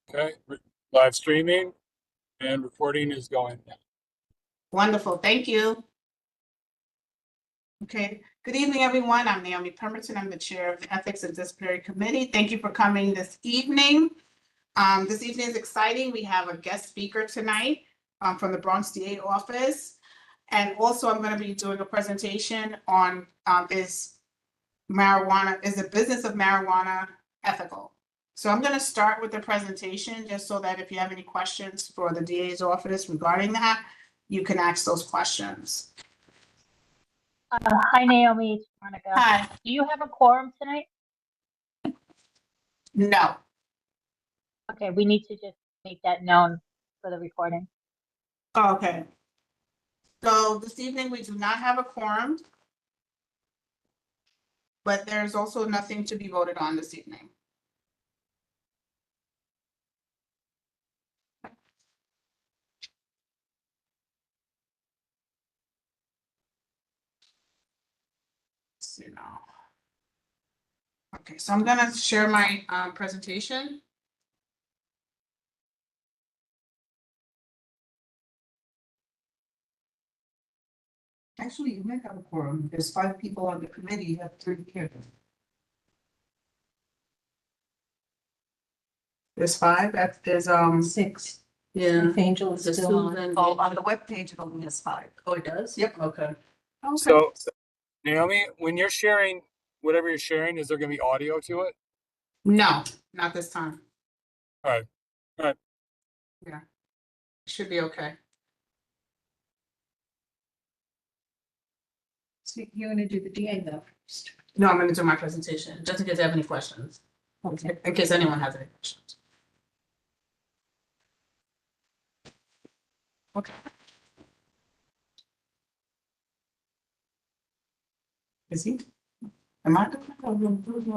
Okay, live streaming and recording is going. Wonderful, thank you. Okay, good evening, everyone. I'm Naomi Pemberton. I'm the chair of the Ethics and Disciplinary Committee. Thank you for coming this evening. This evening is exciting. We have a guest speaker tonight from the Bronx DA office. And also I'm going to be doing a presentation on is the business of marijuana ethical? So I'm going to start with the presentation just so that if you have any questions for the DA's office regarding that, you can ask those questions. Hi, Naomi. It's Monica. Hi. Do you have a quorum tonight? No. Okay, we need to just make that known for the recording. Okay. So this evening we do not have a quorum, but there's also nothing to be voted on this evening. Let's see now. Okay, so I'm gonna share my presentation. Actually, you might have a quorum. There's 5 people on the committee, you have 3 here. There's 5, there's 6. yeah. If Angel is There's still on. Susan. Oh, on the webpage, it only has 5. Oh, it does? Yep. Okay. Okay. So, Naomi, when you're sharing whatever you're sharing, is there going to be audio to it? No, not this time. All right. All right. Yeah. Should be okay. So you're gonna do the DA though first. No, I'm gonna do my presentation, just in case you have any questions, Okay. in case anyone has any questions. Okay. Is he? Am I?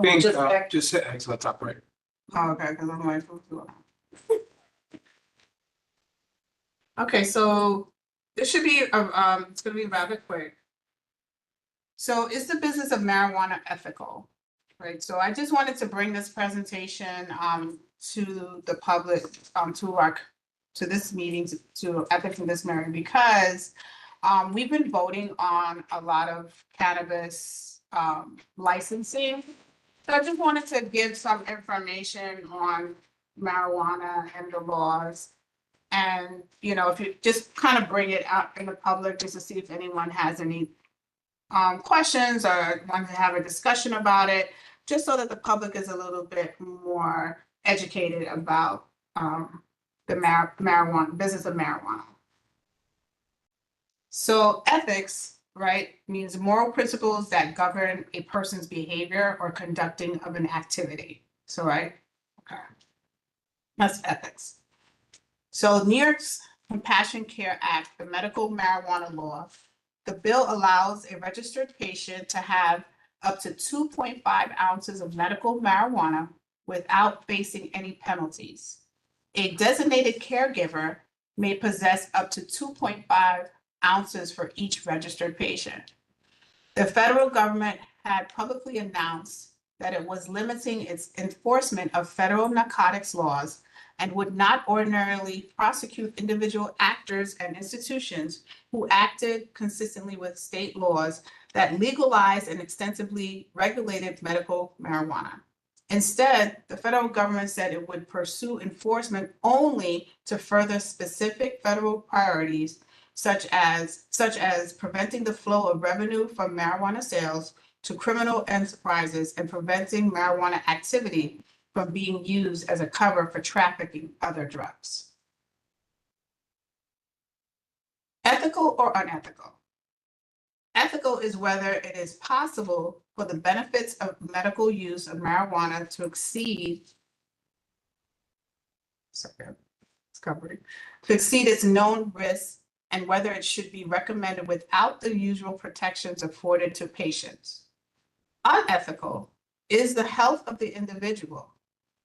Being, Just back. just hit X on the top right. Oh, okay, because I'm like, okay, so this should be, it's gonna be rather quick. So is the business of marijuana ethical? Right, so I just wanted to bring this presentation to the public, to this meeting, to Ethics and Disciplinary, because we've been voting on a lot of cannabis licensing. So I just wanted to give some information on marijuana and the laws. And, you know, if you just kind of bring it out in the public, just to see if anyone has any questions or want to have a discussion about it, just so that the public is a little bit more educated about the marijuana business of marijuana. So ethics, right, means moral principles that govern a person's behavior or conducting of an activity. So, right, okay, that's ethics. So New York's Compassion Care Act, the medical marijuana law, the bill allows a registered patient to have up to 2.5 ounces of medical marijuana without facing any penalties. A designated caregiver may possess up to 2.5 ounces for each registered patient. The federal government had publicly announced that it was limiting its enforcement of federal narcotics laws and would not ordinarily prosecute individual actors and institutions who acted consistently with state laws that legalized and extensively regulated medical marijuana. Instead, the federal government said it would pursue enforcement only to further specific federal priorities, such as preventing the flow of revenue from marijuana sales to criminal enterprises and preventing marijuana activity from being used as a cover for trafficking other drugs. Ethical or unethical? Ethical is whether it is possible for the benefits of medical use of marijuana to exceed its known risks, and whether it should be recommended without the usual protections afforded to patients. Unethical is the health of the individual.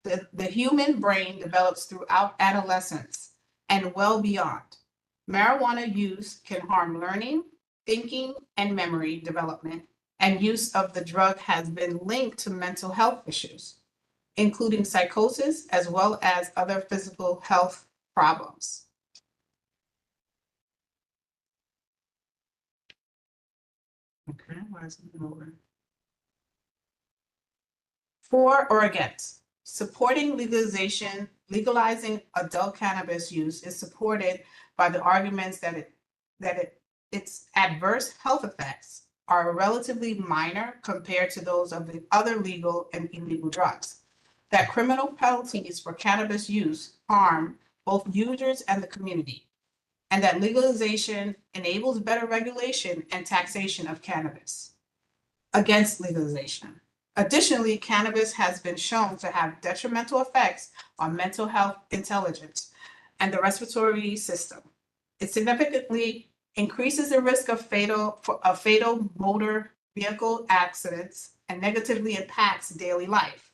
The human brain develops throughout adolescence and well beyond. Marijuana use can harm learning, thinking, and memory development, and use of the drug has been linked to mental health issues. including psychosis as well as other physical health problems. Okay, why is it over? For or against, supporting legalizing adult cannabis use is supported by the arguments that its adverse health effects are relatively minor compared to those of the other legal and illegal drugs. That criminal penalties for cannabis use harm both users and the community, and that legalization enables better regulation and taxation of cannabis. Against legalization. Additionally, cannabis has been shown to have detrimental effects on mental health, intelligence, and the respiratory system. It significantly increases the risk of fatal motor vehicle accidents and negatively impacts daily life,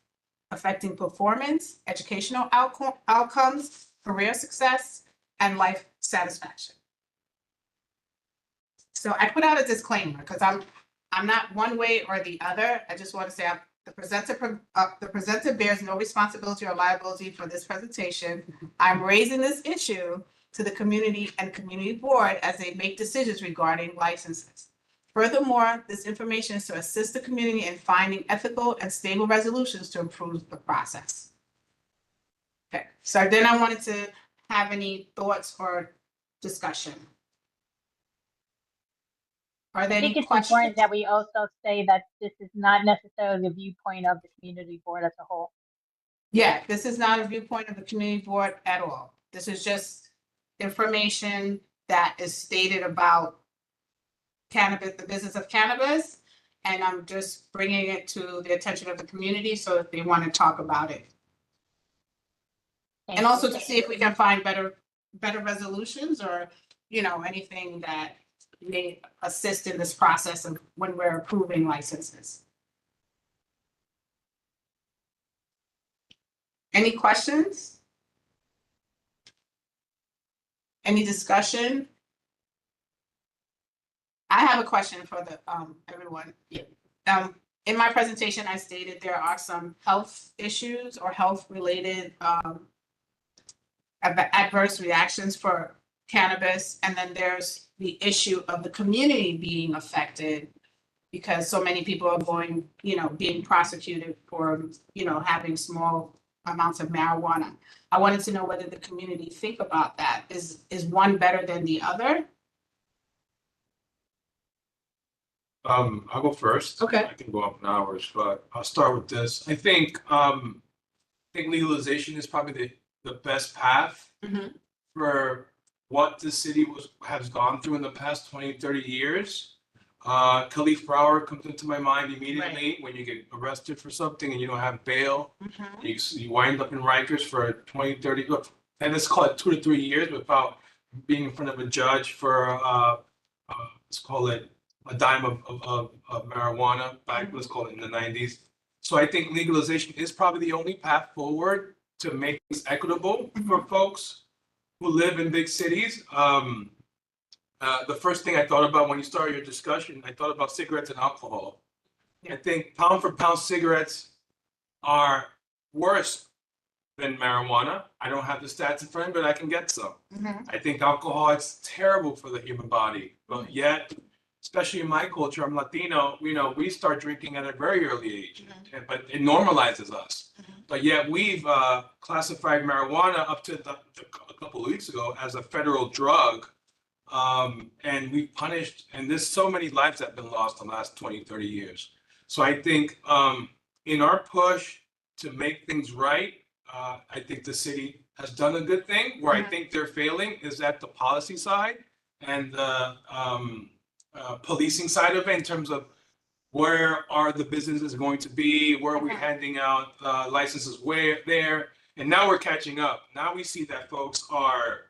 affecting performance, educational outcomes, career success, and life satisfaction. So I put out a disclaimer because I'm not one way or the other. I just want to say the presenter bears no responsibility or liability for this presentation. I'm raising this issue to the community and community board as they make decisions regarding licenses. Furthermore, this information is to assist the community in finding ethical and stable resolutions to improve the process. Okay, so then I wanted to have any thoughts or discussion. Are there I think any it's questions? important that we also say that this is not necessarily the viewpoint of the community board as a whole. Yeah, this is not a viewpoint of the community board at all. This is just information that is stated about cannabis, the business of cannabis. And I'm just bringing it to the attention of the community so if they want to talk about it. Thank And you. also to see if we can find better resolutions or, anything that may assist in this process of when we're approving licenses. Any questions? Any discussion? I have a question for the everyone. In my presentation, I stated there are some health issues or health related adverse reactions for cannabis, and then there's the issue of the community being affected because so many people are going, being prosecuted for, having small amounts of marijuana. I wanted to know whether the community think about that. Is one better than the other? I'll go first. Okay. I can go up in hours, but I'll start with this. I think legalization is probably the best path Mhm. for what the city has gone through in the past 20, 30 years. Khalif Broward comes into my mind immediately when you get arrested for something and you don't have bail. You wind up in Rikers for 20, 30, and let's call it 2 to 3 years without being in front of a judge for, let's call it a dime of marijuana back, let's call it in the 90s. So I think legalization is probably the only path forward to make things equitable for folks who live in big cities. The first thing I thought about when you started your discussion, I thought about cigarettes and alcohol. I think pound for pound cigarettes are worse than marijuana. I don't have the stats in front of me, but I can get some. I think alcohol is terrible for the human body, but yet, especially in my culture, I'm Latino, we start drinking at a very early age, but it normalizes us. But yet we've classified marijuana up to a couple of weeks ago as a federal drug. And we punished, and there's so many lives that have been lost in the last 20, 30 years. So I think in our push to make things right, I think the city has done a good thing. Where I think they're failing is at the policy side and the policing side of it in terms of where are the businesses going to be, where are we handing out licenses, where there, and now we're catching up. Now we see that folks are,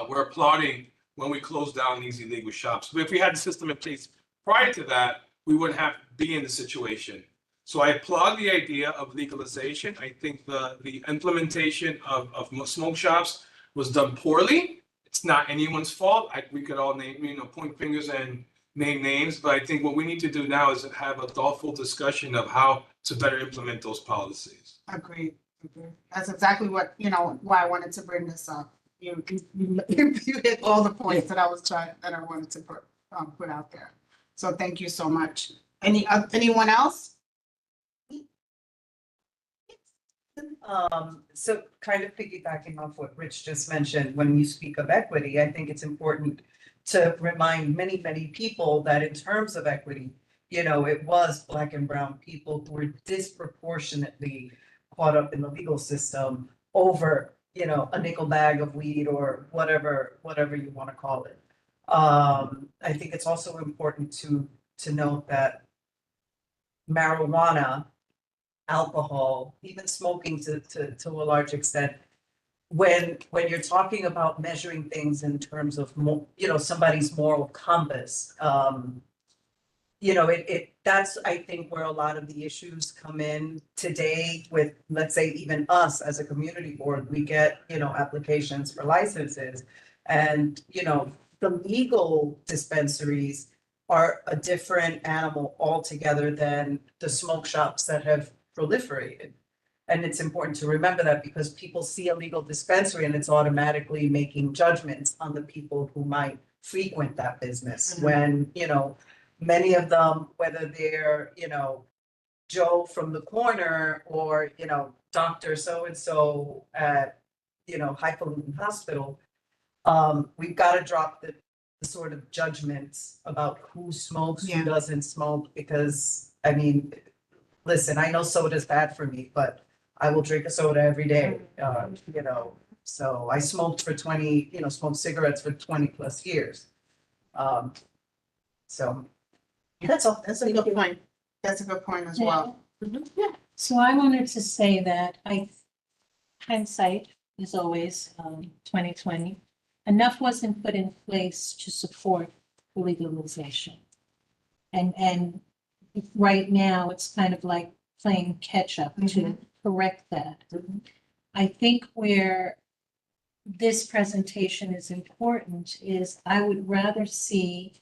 we're applauding when we close down these illegal shops. But if we had the system in place prior to that, we wouldn't have to be in the situation. So I applaud the idea of legalization. I think the implementation of smoke shops was done poorly. It's not anyone's fault. We could all name, point fingers and name names, but I think what we need to do now is have a thoughtful discussion of how to better implement those policies. Agreed. That's exactly what, why I wanted to bring this up. You hit all the points that I wanted to put out there. So thank you so much. Anyone else? So kind of piggybacking off what Rich just mentioned, when you speak of equity, I think it's important to remind many, many people that in terms of equity, it was Black and brown people who were disproportionately caught up in the legal system over, a nickel bag of weed or whatever you want to call it. I think it's also important to note that marijuana, alcohol, even smoking to a large extent, when you're talking about measuring things in terms of somebody's moral compass, that's, I think, where a lot of the issues come in today with, let's say, even us as a community board, we get, applications for licenses. And, the legal dispensaries are a different animal altogether than the smoke shops that have proliferated. And it's important to remember that because people see a legal dispensary and it's automatically making judgments on the people who might frequent that business. When, many of them, whether they're, Joe from the corner or, Dr. So-and-so at, Highfalutin Hospital, we've got to drop the sort of judgments about who smokes, Yeah. who doesn't smoke, because, I mean, listen, I know soda's bad for me, but I will drink a soda every day, so I smoked for smoked cigarettes for 20+ years. So that's all. That's a good point. That's a good point as well. So I wanted to say that hindsight is always 2020. Enough wasn't put in place to support legalization. And right now, it's kind of like playing catch up to correct that. I think where this presentation is important is I would love to see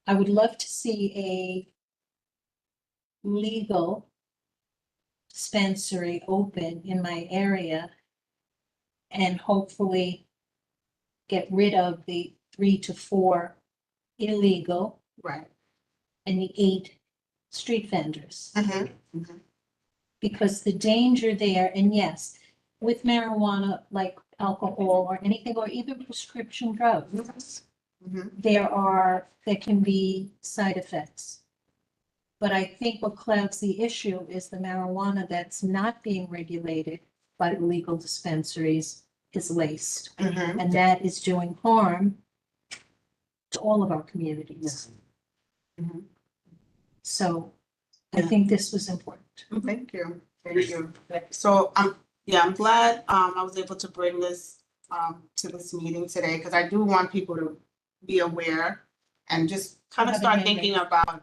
a legal dispensary open in my area and hopefully get rid of the 3 to 4 illegal Right. and the 8 street vendors. Mm-hmm. Because the danger there, and yes, with marijuana, like alcohol or anything, or even prescription drugs, there can be side effects. But I think what clouds the issue is the marijuana that's not being regulated by the legal dispensaries is laced. And that is doing harm to all of our communities. So I think this was important. Thank you. Thank you. So I'm glad I was able to bring this to this meeting today because I do want people to be aware and just kind of start thinking about,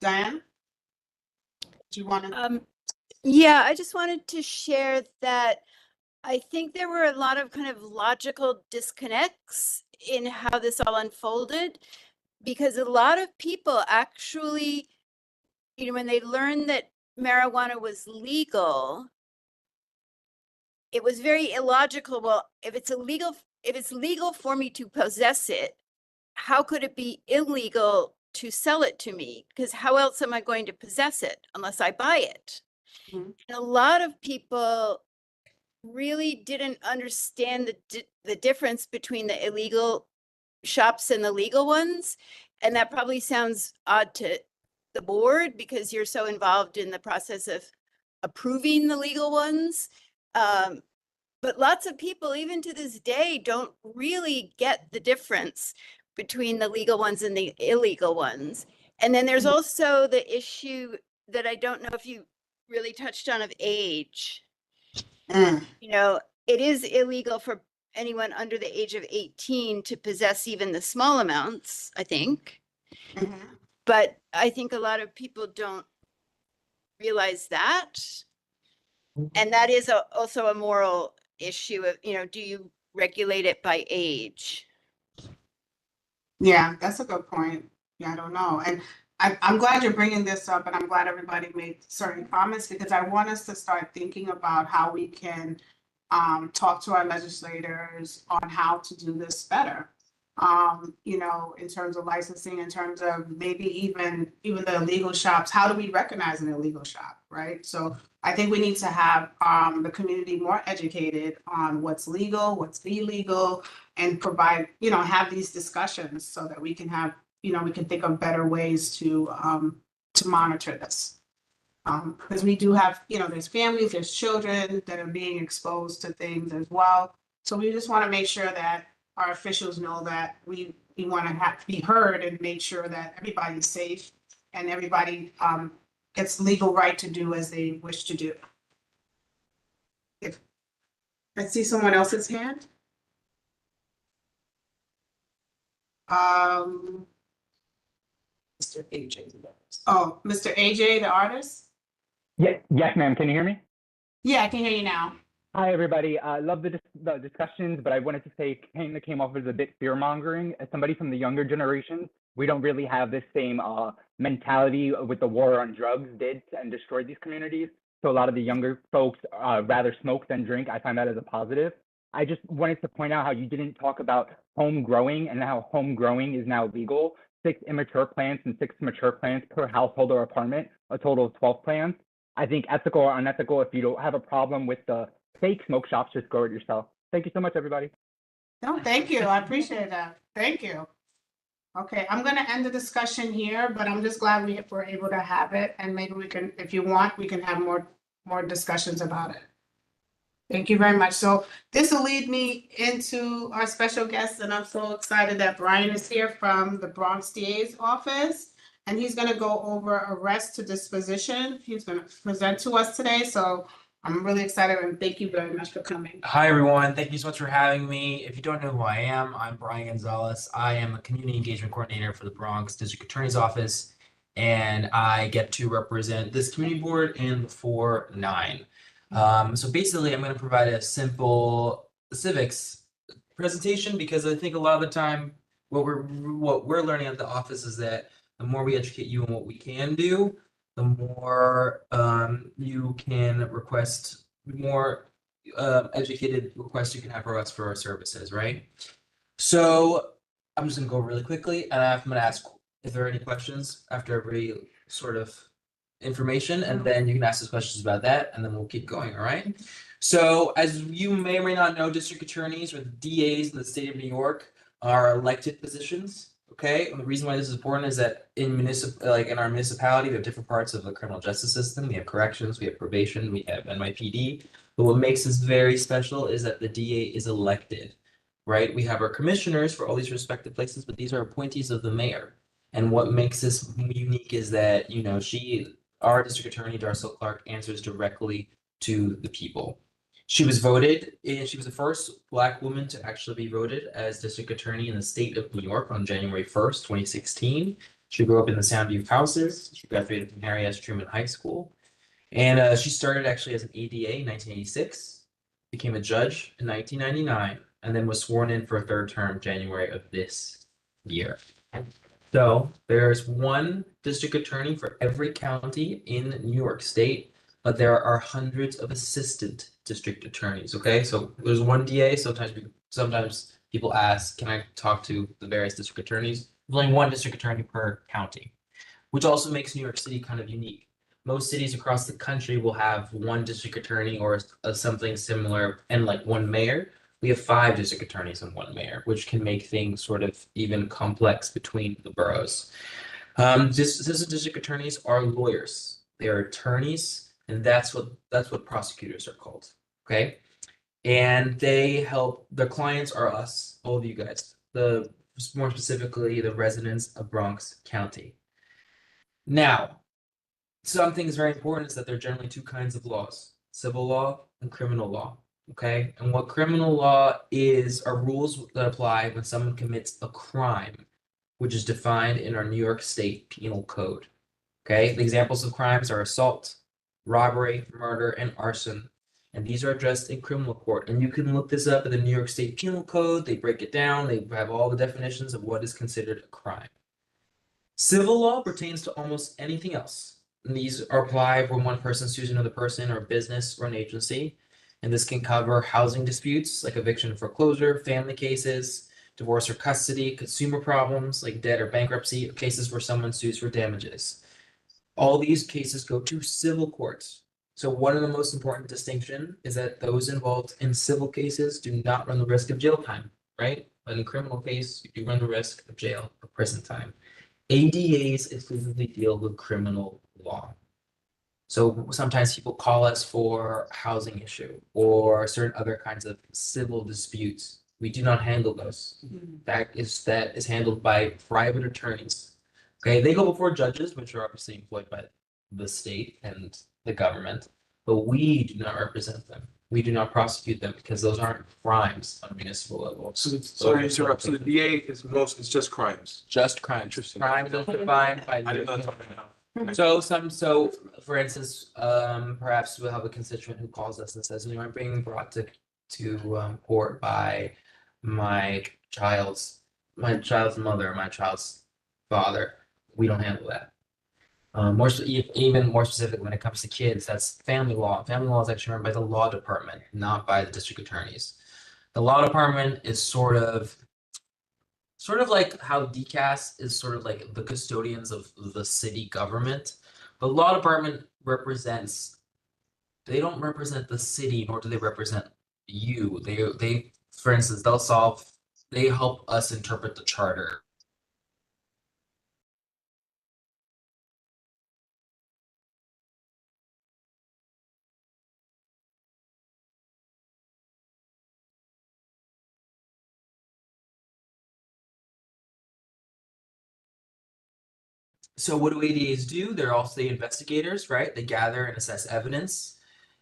Diane? Do you want to? Yeah, I just wanted to share that I think there were a lot of kind of logical disconnects in how this all unfolded, because a lot of people actually, when they learned that marijuana was legal, it was very illogical. Well, if it's legal for me to possess it, how could it be illegal to sell it to me? Because how else am I going to possess it unless I buy it? And a lot of people really didn't understand the difference between the illegal shops and the legal ones. And that probably sounds odd to the board because you're so involved in the process of approving the legal ones. But lots of people, even to this day, don't really get the difference between the legal ones and the illegal ones. And then there's also the issue that I don't know if you really touched on of age. It is illegal for anyone under the age of 18 to possess even the small amounts, I think. But I think a lot of people don't realize that. And that is also a moral issue of, do you regulate it by age? Yeah, that's a good point. Yeah, I don't know. And I'm glad you're bringing this up, and I'm glad everybody made certain comments, because I want us to start thinking about how we can talk to our legislators on how to do this better. In terms of licensing, in terms of maybe even the illegal shops, how do we recognize an illegal shop, right? So I think we need to have the community more educated on what's legal, what's illegal, and provide, have these discussions so that we can have, we can think of better ways to monitor this. Because we do have, there's families, there's children that are being exposed to things as well. So we just want to make sure that our officials know that we want to have to be heard and make sure that everybody's safe and everybody gets legal right to do as they wish to do. If I see someone else's hand. Mr. AJ. Oh, Mr. AJ, the artist? Yes, ma'am. Can you hear me? Yeah, I can hear you now. Hi, everybody. I love the discussions, but I wanted to say it came off as a bit fear-mongering. As somebody from the younger generation, we don't really have this same mentality with the war on drugs did and destroyed these communities. So a lot of the younger folks rather smoke than drink. I find that as a positive. I just wanted to point out how you didn't talk about home growing and how home growing is now legal. 6 immature plants and 6 mature plants per household or apartment, a total of 12 plants. I think ethical or unethical, if you don't have a problem with the fake smoke shops, just grow it yourself. Thank you so much, everybody. No, thank you. I appreciate that. Thank you. Okay, I'm gonna end the discussion here, but I'm just glad we were able to have it, and maybe we can, if you want, we can have more discussions about it. Thank you very much. So this will lead me into our special guest, and I'm so excited that Brian is here from the Bronx DA's office. And he's gonna go over arrest to disposition. He's gonna present to us today, so I'm really excited and thank you very much for coming. Hi, everyone. Thank you so much for having me. If you don't know who I am, I'm Brian Gonzalez. I am a community engagement coordinator for the Bronx District Attorney's Office, and I get to represent this community board and the 4-9. So basically, I'm going to provide a simple civics presentation because I think a lot of the time what we're learning at the office is that the more we educate you on what we can do, the more you can request more educated requests you can have for us for our services, right? So I'm just gonna go really quickly, and I'm gonna ask if there are any questions after every sort of information, and then you can ask us questions about that, and then we'll keep going, all right? So as you may or may not know, district attorneys or the DAs in the state of New York are elected positions. Okay, and the reason why this is important is that in in our municipality, we have different parts of the criminal justice system. We have corrections, we have probation, we have NYPD. But what makes this very special is that the DA is elected, right? We have our commissioners for all these respective places, but these are appointees of the mayor. And what makes this unique is that, our district attorney, Darcel Clark, answers directly to the people. She was voted, and she was the first Black woman to actually be voted as district attorney in the state of New York on January 1st, 2016. She grew up in the Soundview Houses. She graduated from Harry S. Truman High School. And she started actually as an ADA in 1986, became a judge in 1999, and then was sworn in for a 3rd term January of this year. So there's one district attorney for every county in New York State, but there are hundreds of assistant district attorneys. Okay, so there's one DA. Sometimes people ask, can I talk to the various district attorneys? There's only one district attorney per county, which also makes New York City kind of unique. Most cities across the country will have one district attorney or something similar and like one mayor. We have 5 district attorneys and 1 mayor, which can make things sort of even complex between the boroughs. District attorneys are lawyers. They are attorneys, and that's what prosecutors are called. Okay, and they help. Their clients are us, all of you guys. More specifically, the residents of Bronx County. Now, something is very important is that there are generally 2 kinds of laws: civil law and criminal law. Okay, and what criminal law are rules that apply when someone commits a crime, which is defined in our New York State Penal Code. Okay, the examples of crimes are assault, robbery, murder, and arson. And these are addressed in criminal court. And you can look this up in the New York State Penal Code. They break it down. They have all the definitions of what is considered a crime. Civil law pertains to almost anything else. And these are applied when one person sues another person or business or an agency. And this can cover housing disputes like eviction and foreclosure, family cases, divorce or custody, consumer problems like debt or bankruptcy, cases where someone sues for damages. All these cases go to civil courts. So one of the most important distinction is that those involved in civil cases do not run the risk of jail time, right? But in a criminal case, you do run the risk of jail or prison time. ADAs exclusively deal with criminal law. So sometimes people call us for housing issue or certain other kinds of civil disputes. We do not handle those. That is handled by private attorneys. Okay, they go before judges, which are obviously employed by the state and the government, but we do not represent them. We do not prosecute them because those aren't crimes on a municipal level. So, sorry to interrupt. So the DA is it's just crimes. Just crimes. Interesting. Crimes as defined by. I didn't know that now. So for instance, perhaps we'll have a constituent who calls us and says, you know, I'm being brought to court by my child's mother, my child's father. We don't handle that. Even more specific when it comes to kids, that's family law. Family law is actually run by the law department, not by the district attorneys. The law department is sort of like how DCAS is sort of like the custodians of the city government. The law department they don't represent the city, nor do they represent you. They, for instance, they help us interpret the charter. So what do ADAs do? They're also the investigators, right? They gather and assess evidence.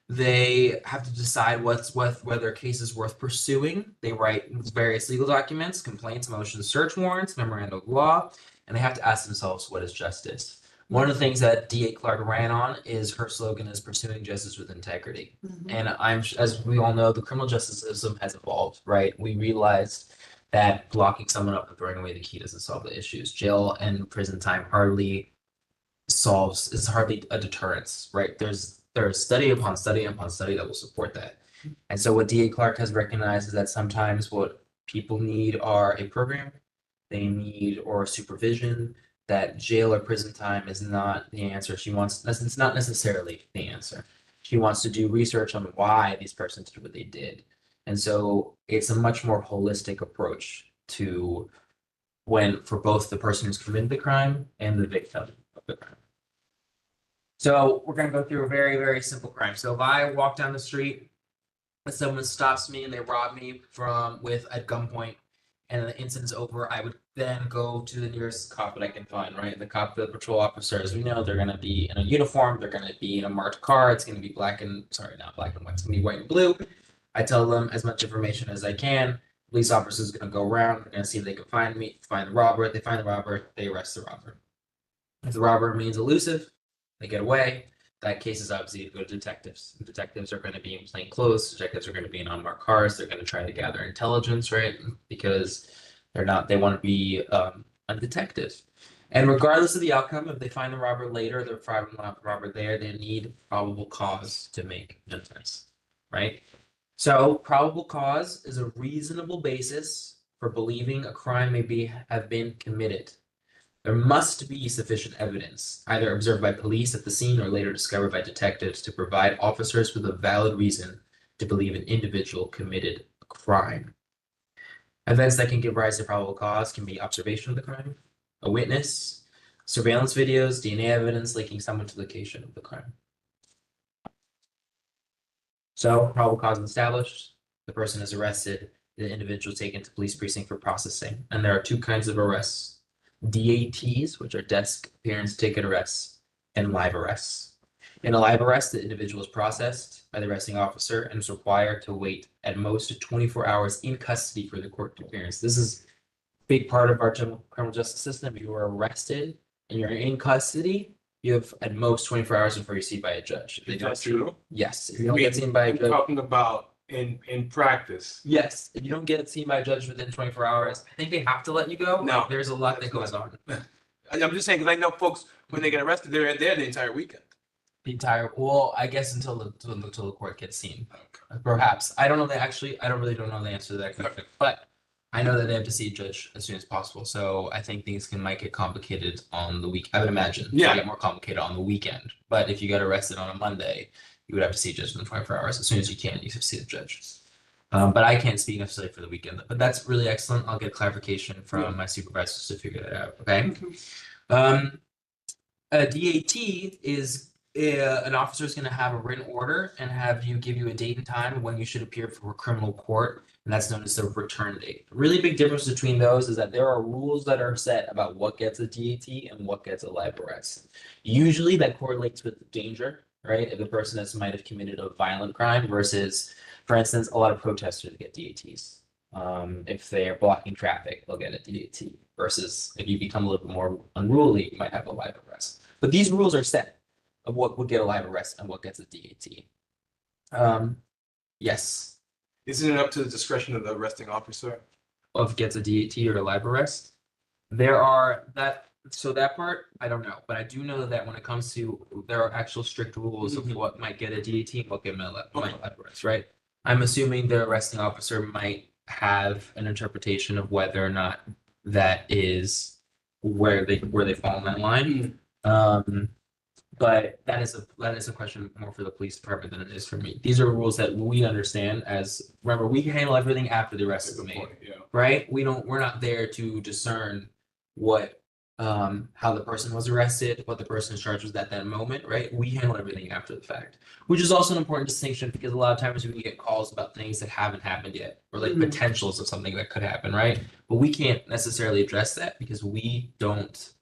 They have to decide whether a case is worth pursuing. They write various legal documents, complaints, motions, search warrants, memorandum of law, and they have to ask themselves, what is justice? One of the things that DA Clark ran on is her slogan is pursuing justice with integrity. And as we all know, the criminal justice system has evolved, right? We realized that blocking someone up and throwing away the key doesn't solve the issues. Jail and prison time is hardly a deterrence, right? There's study upon study upon study that will support that. And so what DA Clark has recognized is that sometimes what people need are a program, they need or supervision, that jail or prison time is not the answer. It's not necessarily the answer. She wants to do research on why these persons did what they did. And so it's a much more holistic approach for both the person who's committed the crime and the victim of the crime. So we're going to go through a very, very simple crime. So if I walk down the street and someone stops me and they rob me at gunpoint and the incident's over, I would then go to the nearest cop that I can find, right? The patrol officers, we know they're going to be in a uniform. They're going to be in a marked car. It's going to be not black and white. It's going to be white and blue. I tell them as much information as I can. Police officers are going to go around. They're going to see if they can find the robber. They find the robber. They arrest the robber. If the robber remains elusive, they get away. That case is obviously to go to detectives. Detectives are going to be in plain clothes. Detectives are going to be in unmarked cars. They're going to try to gather intelligence, right? Because they want to be a detective. And regardless of the outcome, if they find the robber later, they're finding the robber there, they need probable cause to make an offense, right? So probable cause is a reasonable basis for believing a crime have been committed. There must be sufficient evidence, either observed by police at the scene or later discovered by detectives, to provide officers with a valid reason to believe an individual committed a crime. Events that can give rise to probable cause can be observation of the crime, a witness, surveillance videos, DNA evidence linking someone to the location of the crime. So probable cause is established, the person is arrested, the individual is taken to police precinct for processing. And there are two kinds of arrests. DATs, which are desk appearance ticket arrests, and live arrests. In a live arrest, the individual is processed by the arresting officer and is required to wait at most 24 hours in custody for the court appearance. This is a big part of our criminal justice system. If you are arrested and you're in custody, you have at most 24 hours before you're seen by a judge. Is that true? Yes. If you don't get seen by a judge. Talking about in practice. Yes, if you don't get seen by a judge within 24 hours, I think they have to let you go. No. There's a lot that goes on. I'm just saying, because I know folks, when they get arrested, they're there the entire weekend. The entire, well, I guess until the court gets seen. Perhaps. I don't know I don't know the answer to that question, but I know that they have to see a judge as soon as possible. So I think things might get complicated on the week. I would imagine. Yeah. Get more complicated on the weekend. But if you got arrested on a Monday, you would have to see a judge in 24 hours. As soon as you can, you have to see the judge. But I can't speak necessarily for the weekend. But that's really excellent. I'll get clarification from my supervisors to figure that out. Okay. A DAT is an officer is going to have a written order and give you a date and time when you should appear for a criminal court, and that's known as the return date. A really big difference between those is that there are rules that are set about what gets a DAT and what gets a live arrest. Usually that correlates with danger, right? If a person might have committed a violent crime versus, for instance, a lot of protesters get DATs. If they're blocking traffic, they'll get a DAT. Versus if you become a little bit more unruly, you might have a live arrest. But these rules are set of what would get a live arrest and what gets a DAT. Yes. Isn't it up to the discretion of the arresting officer? Of gets a DAT or a live arrest. So that part, I don't know. But I do know that when it comes to, there are actual strict rules of what might get a DAT and what get a live arrest, right? I'm assuming the arresting officer might have an interpretation of whether or not that is where they fall in that line. But that is a question more for the police department than it is for me. These are rules that we understand as, remember, we can handle everything after the arrest is made, right? We're not there to discern what how the person was arrested, what the person is charged with at that moment, right? We handle everything after the fact, which is also an important distinction because a lot of times we get calls about things that haven't happened yet or like potentials of something that could happen, right? But we can't necessarily address that because we don't.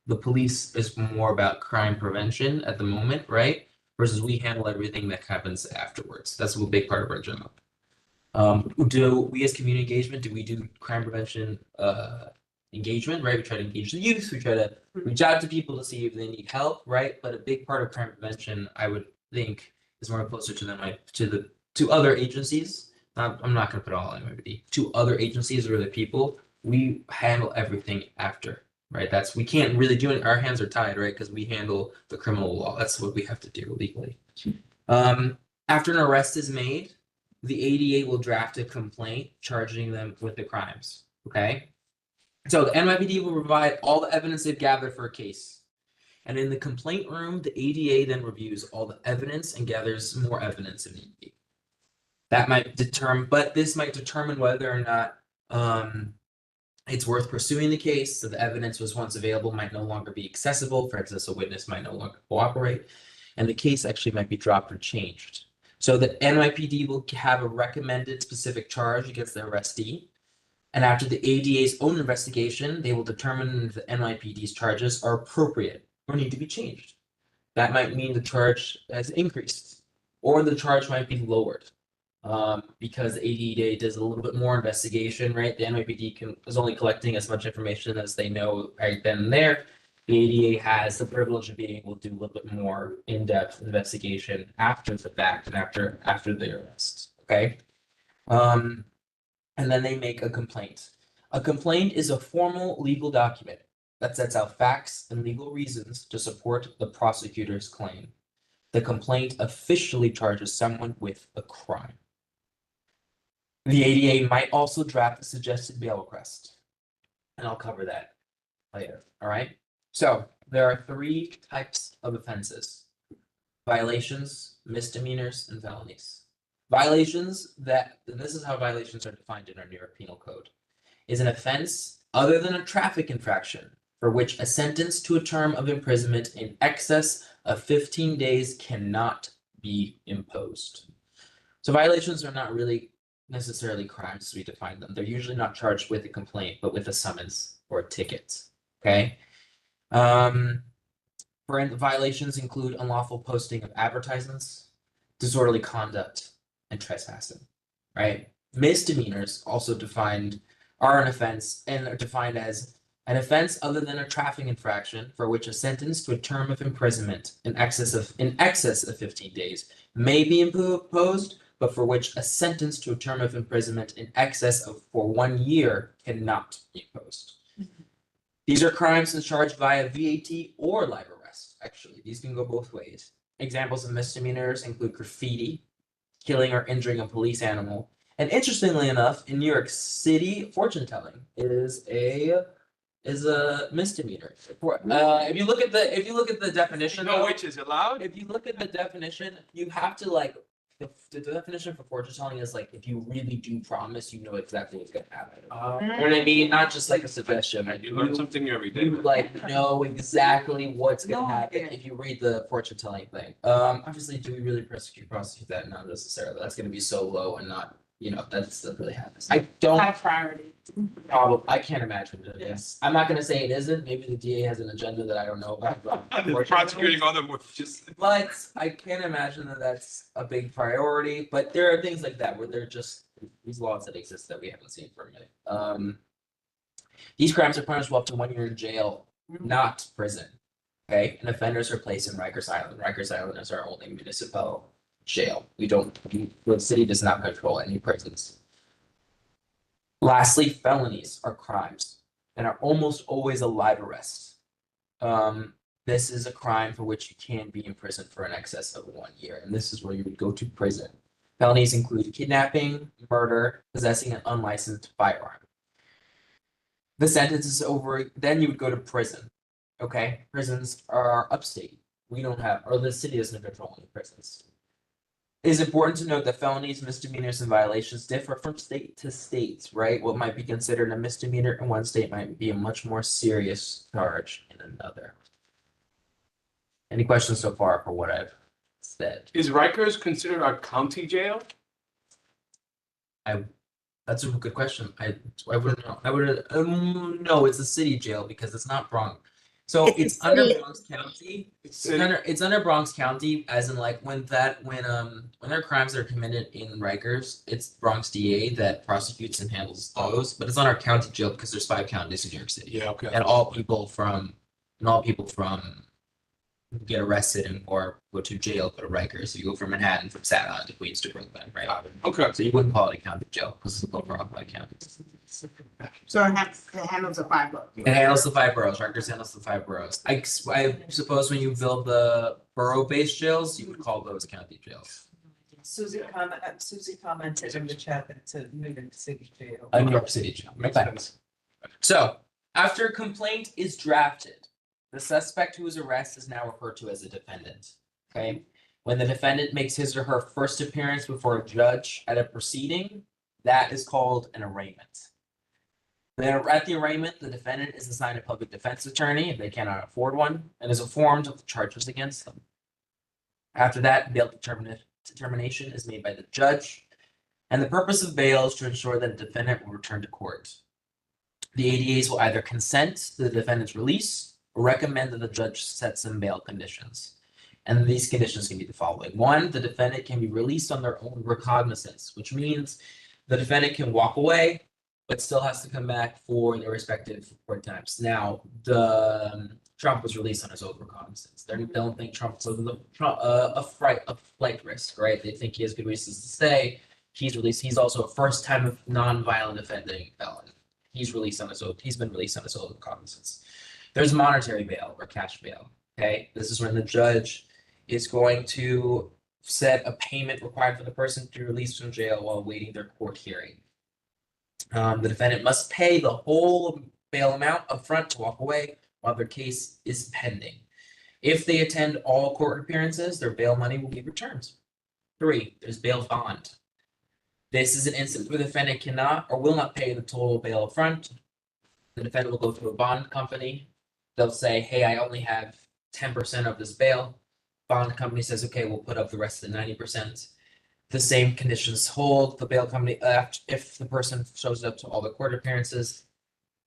The police is more about crime prevention at the moment, right? Versus we handle everything that happens afterwards. That's a big part of our job. Do we as community engagement, do we do crime prevention engagement, right? We try to engage the youth, we try to reach out to people to see if they need help, right? But a big part of crime prevention, I would think, is more closer to them, to other agencies. I'm not going to put all NYPD. To other agencies or other people, we handle everything after. Right, we can't really do it. Our hands are tied, right? Because we handle the criminal law. That's what we have to do legally. After an arrest is made, the ADA will draft a complaint charging them with the crimes. Okay, so the NYPD will provide all the evidence they've gathered for a case, and in the complaint room, the ADA then reviews all the evidence and gathers more evidence if need be. That might determine, but this might determine whether or not it's worth pursuing the case. So the evidence was once available might no longer be accessible. For instance, a witness might no longer cooperate, and the case actually might be dropped or changed. So the NYPD will have a recommended specific charge against the arrestee, and after the ADA's own investigation, they will determine if the NYPD's charges are appropriate or need to be changed. That might mean the charge has increased, or the charge might be lowered. Because the ADA does a little bit more investigation, right? The NYPD is only collecting as much information as they know right then and there. The ADA has the privilege of being able to do a little bit more in-depth investigation after the fact and after the arrest. Okay. And then they make a complaint. A complaint is a formal legal document that sets out facts and legal reasons to support the prosecutor's claim. The complaint officially charges someone with a crime. The ADA might also draft a suggested bail request, and I'll cover that later. All right. So there are 3 types of offenses: violations, misdemeanors, and felonies. Violations, this is how violations are defined in our New York Penal Code, is an offense other than a traffic infraction for which a sentence to a term of imprisonment in excess of 15 days cannot be imposed. So violations are not really necessarily crimes as we define them. They're usually not charged with a complaint, but with a summons or a ticket. Okay. Violations include unlawful posting of advertisements, disorderly conduct, and trespassing. Right. Misdemeanors also are an offense and are defined as an offense other than a traffic infraction for which a sentence to a term of imprisonment in excess of 15 days may be imposed, but for which a sentence to a term of imprisonment in excess of for 1 year cannot be imposed. These are crimes discharged via VAT or live arrest, actually. These can go both ways. Examples of misdemeanors include graffiti, killing or injuring a police animal. And interestingly enough, in New York City, fortune telling is a misdemeanor. If you look at the definition, No though, witches allowed? if you look at the definition, you have to like the definition for fortune telling is like if you really do promise, you know exactly what's gonna happen. You know what I mean? Not just like a suggestion. You learn something new every day. You like know exactly what's gonna No happen idea. if you read the fortune telling thing. Obviously, do we really prosecute that? Not necessarily. That's gonna be so low and not, that really happens. I don't Not a priority. probably, I can't imagine it is. I'm not gonna say it isn't. Maybe the DA has an agenda that I don't know about. but They're unfortunately- prosecuting other witches. But I can't imagine that that's a big priority, but there are things like that where they're just these laws that exist that we haven't seen for a minute. These crimes are punishable up to 1 year in jail, not prison. Okay, and offenders are placed in Rikers Island. Rikers Island is our only municipal jail. The city does not control any prisons. Lastly, felonies are crimes and are almost always a live arrest. This is a crime for which you can be imprisoned for an excess of 1 year, and this is where you would go to prison. Felonies include kidnapping, murder, possessing an unlicensed firearm. The sentence is over, then you would go to prison. Okay, prisons are upstate. We don't have, or the city doesn't control any prisons. It is important to note that felonies, misdemeanors, and violations differ from state to state, right? What might be considered a misdemeanor in one state might be a much more serious charge in another. Any questions so far for what I've said? Is Rikers considered our county jail? That's a good question. I wouldn't know. No, it's a city jail because it's not Bronx. So it's under Bronx County. It's under Bronx County, as in like when there are crimes that are committed in Rikers, it's Bronx DA that prosecutes and handles those. But it's on our county jail because there's 5 counties in New York City. Yeah, okay. And all people from who get arrested and or go to jail go to Rikers. So you go from Manhattan, from Staten Island to Queens to Brooklyn, right? Okay. So you wouldn't call it a county jail because it's over by county. So it handles the 5 books. It handles the 5 boroughs. Rikers handles the 5 boroughs. I suppose when you build the borough-based jails, you would call those county jails. Susie commented in the chat that it's a New York City jail. A New York City jail. Makes Okay. sense. So after a complaint is drafted, the suspect who is arrested is now referred to as a defendant. Okay. When the defendant makes his or her first appearance before a judge at a proceeding, that is called an arraignment. Then at the arraignment, the defendant is assigned a public defense attorney if they cannot afford one, and is informed of the charges against them. After that, bail determination is made by the judge, and the purpose of bail is to ensure that the defendant will return to court. The ADAs will either consent to the defendant's release or recommend that the judge set some bail conditions. And these conditions can be the following. 1, the defendant can be released on their own recognizance, which means the defendant can walk away, but still has to come back for their respective court times. Now, Trump was released on his own recognizance. They don't think Trump was a flight risk, right? They think he has good reasons to stay. He's released. He's also a first-time non-violent offending felon. He's released on his own. He's been released on his own recognizance. There's monetary bail or cash bail. Okay, this is when the judge is going to set a payment required for the person to be released from jail while awaiting their court hearing. The defendant must pay the whole bail amount upfront to walk away while their case is pending. If they attend all court appearances, their bail money will be returned. 3, there's bail bond. This is an instance where the defendant cannot or will not pay the total bail upfront. The defendant will go to a bond company. They'll say, hey, I only have 10% of this bail. Bond company says, okay, we'll put up the rest of the 90%. The same conditions hold. The bail company, if the person shows up to all the court appearances,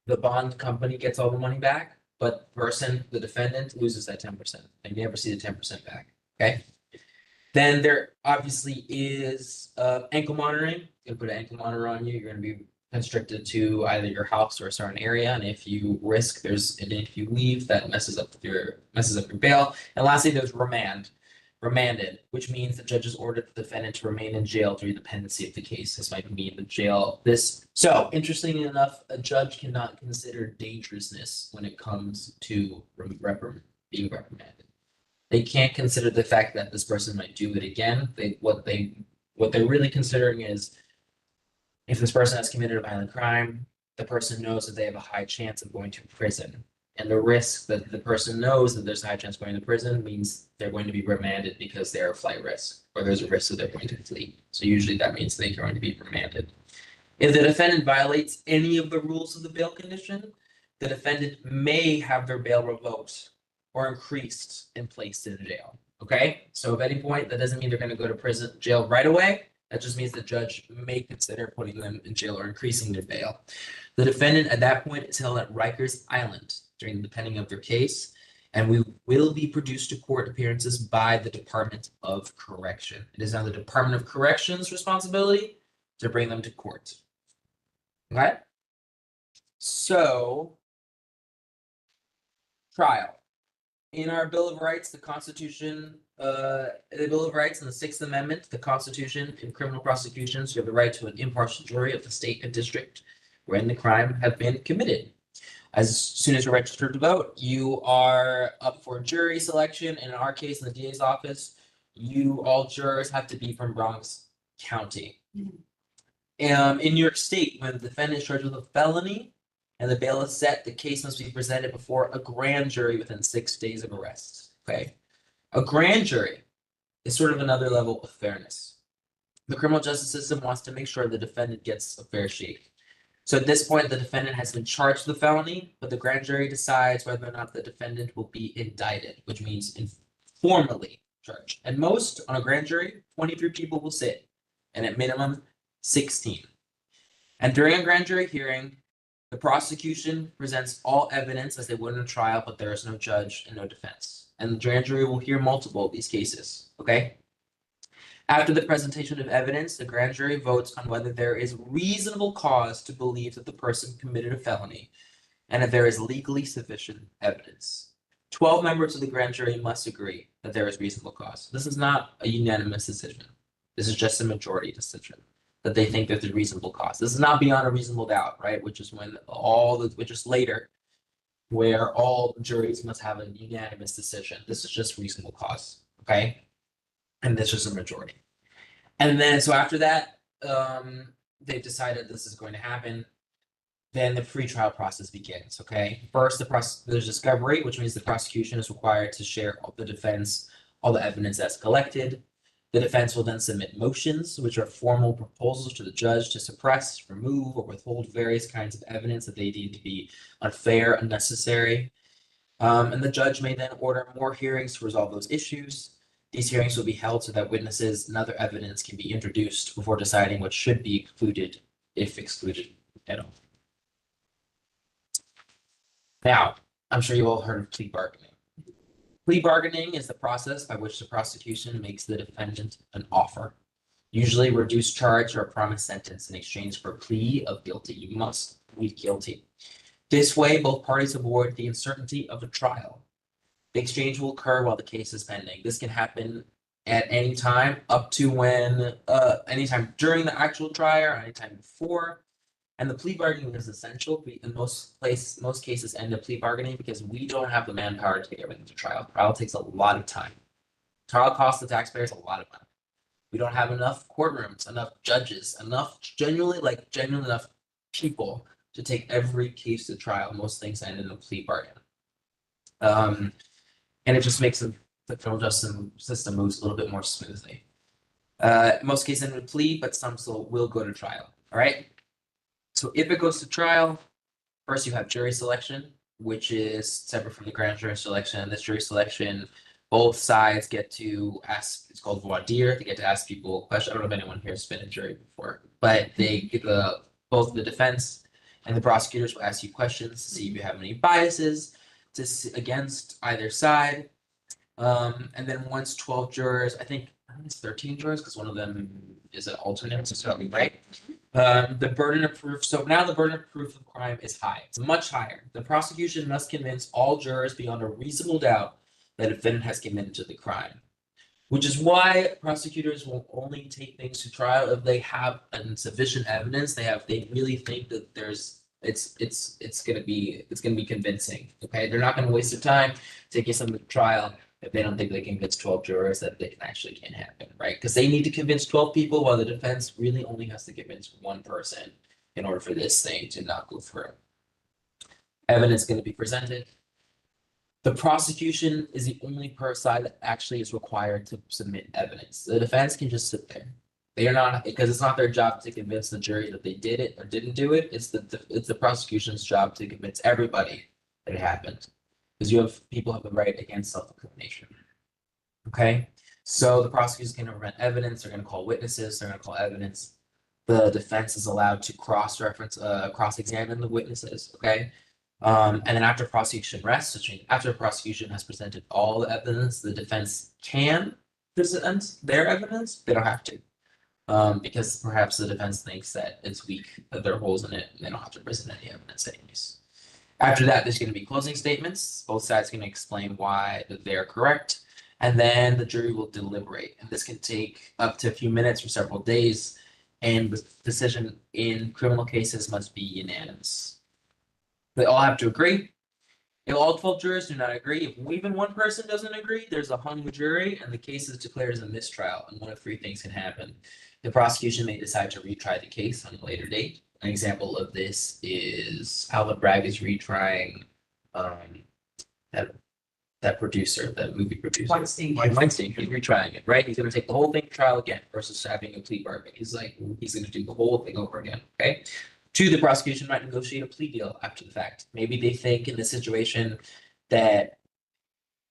the bond company gets all the money back, but the defendant, loses that 10%. And you never see the 10% back. Okay. Then there obviously is ankle monitoring. You're going to put an ankle monitor on you. You're going to be constricted to either your house or a certain area, and if you if you leave, that messes up your bail. And lastly, there's remand. remanded, which means the judge has ordered the defendant to remain in jail during the pendency of the case. This might mean the jail. So interestingly enough, a judge cannot consider dangerousness when it comes to being reprimanded. They can't consider the fact that this person might do it again. What they're really considering is if this person has committed a violent crime, the person knows that they have a high chance of going to prison. And the risk that the person knows that there's a high chance of going to prison means they're going to be remanded because they're a flight risk, or there's a risk that they're going to flee. So usually that means they're going to be remanded. If the defendant violates any of the rules of the bail condition, the defendant may have their bail revoked or increased and placed in jail. Okay? So at any point, that doesn't mean they're going to go to jail right away. That just means the judge may consider putting them in jail or increasing their bail. The defendant at that point is held at Rikers Island during the pending of their case, and we will be produced to court appearances by the Department of Correction. It is now the Department of Correction's responsibility to bring them to court. Okay? So, trial. In our Bill of Rights, the Constitution, the Bill of Rights and the Sixth Amendment, the Constitution, in criminal prosecutions, you have the right to an impartial jury of the state and district wherein the crime have been committed. As soon as you're registered to vote, you are up for jury selection. And in our case, in the DA's office, all jurors have to be from Bronx County. In New York State, when the defendant is charged with a felony and the bail is set, the case must be presented before a grand jury within 6 days of arrest. Okay, a grand jury is sort of another level of fairness. The criminal justice system wants to make sure the defendant gets a fair shake. So at this point, the defendant has been charged with a felony, but the grand jury decides whether or not the defendant will be indicted, which means formally charged. And most on a grand jury, 23 people will sit, and at minimum, 16. And during a grand jury hearing, the prosecution presents all evidence as they would in a trial, but there is no judge and no defense. And the grand jury will hear multiple of these cases, okay? After the presentation of evidence, the grand jury votes on whether there is reasonable cause to believe that the person committed a felony, and if there is legally sufficient evidence. 12 members of the grand jury must agree that there is reasonable cause. This is not a unanimous decision. This is just a majority decision, that they think there's a reasonable cause. This is not beyond a reasonable doubt, right? Which is which is later, where all juries must have a unanimous decision. This is just reasonable cause, okay? And this is a majority. And then, so after that, they've decided this is going to happen. Then the pretrial process begins, okay? First, there's discovery, which means the prosecution is required to share all the evidence that's collected. The defense will then submit motions, which are formal proposals to the judge to suppress, remove, or withhold various kinds of evidence that they deem to be unfair, unnecessary. And the judge may then order more hearings to resolve those issues. These hearings will be held so that witnesses and other evidence can be introduced before deciding what should be excluded, if excluded at all. Now, I'm sure you all heard of plea bargaining. Plea bargaining is the process by which the prosecution makes the defendant an offer, usually a reduced charge or a promised sentence in exchange for a plea of guilty. You must plead guilty. This way, both parties avoid the uncertainty of a trial. The exchange will occur while the case is pending. This can happen at any time up to anytime during the actual trial or anytime before. And the plea bargaining is essential. In most cases end up plea bargaining because we don't have the manpower to take everything to trial. Trial takes a lot of time. Trial costs the taxpayers a lot of money. We don't have enough courtrooms, enough judges, enough genuinely enough people to take every case to trial. Most things end in a plea bargain. And it just makes the criminal justice system moves a little bit more smoothly. In most cases, end in a plea, but some still will go to trial. All right. So if it goes to trial, first you have jury selection, which is separate from the grand jury selection. This jury selection, both sides get to ask. It's called voir dire. They get to ask people questions. I don't know if anyone here has been in jury before, but they get both the defense and the prosecutors will ask you questions to see if you have any biases against either side. And then once 12 jurors, I think it's 13 jurors because one of them is an alternate, so right? The burden of proof. So now the burden of proof of crime is high. It's much higher. The prosecution must convince all jurors beyond a reasonable doubt that a defendant has committed the crime. Which is why prosecutors will only take things to trial if they have sufficient evidence. They really think that it's gonna be convincing. Okay, they're not gonna waste their time taking something to trial if they don't think they can convince 12 jurors that they can't happen, right? Because they need to convince 12 people while the defense really only has to convince one person in order for this thing to not go through. Evidence going to be presented. The prosecution is the only side that actually is required to submit evidence. The defense can just sit there. They are not, because it's not their job to convince the jury that they did it or didn't do it. It's the prosecution's job to convince everybody that it happened. Because people have the right against self-incrimination. Okay, so the prosecutor is going to present evidence. They're going to call witnesses. They're going to call evidence. The defense is allowed to cross-examine the witnesses. Okay, and then after prosecution rests, which means after the prosecution has presented all the evidence, the defense can present their evidence. They don't have to, because perhaps the defense thinks that it's weak, that there are holes in it, and they don't have to present any evidence anyways. After that, there's going to be closing statements. Both sides are going to explain why they're correct. And then the jury will deliberate. And this can take up to a few minutes or several days. And the decision in criminal cases must be unanimous. They all have to agree. If all 12 jurors do not agree, if even one person doesn't agree, there's a hung jury and the case is declared as a mistrial. And one of three things can happen. The prosecution may decide to retry the case on a later date. An example of this is Alvin Bragg is retrying that producer, that movie producer. Weinstein. Weinstein, he's retrying it, right? He's gonna take the whole thing to trial again versus having a plea bargain. He's gonna do the whole thing over again, okay? Two, the prosecution might negotiate a plea deal after the fact. Maybe they think in this situation that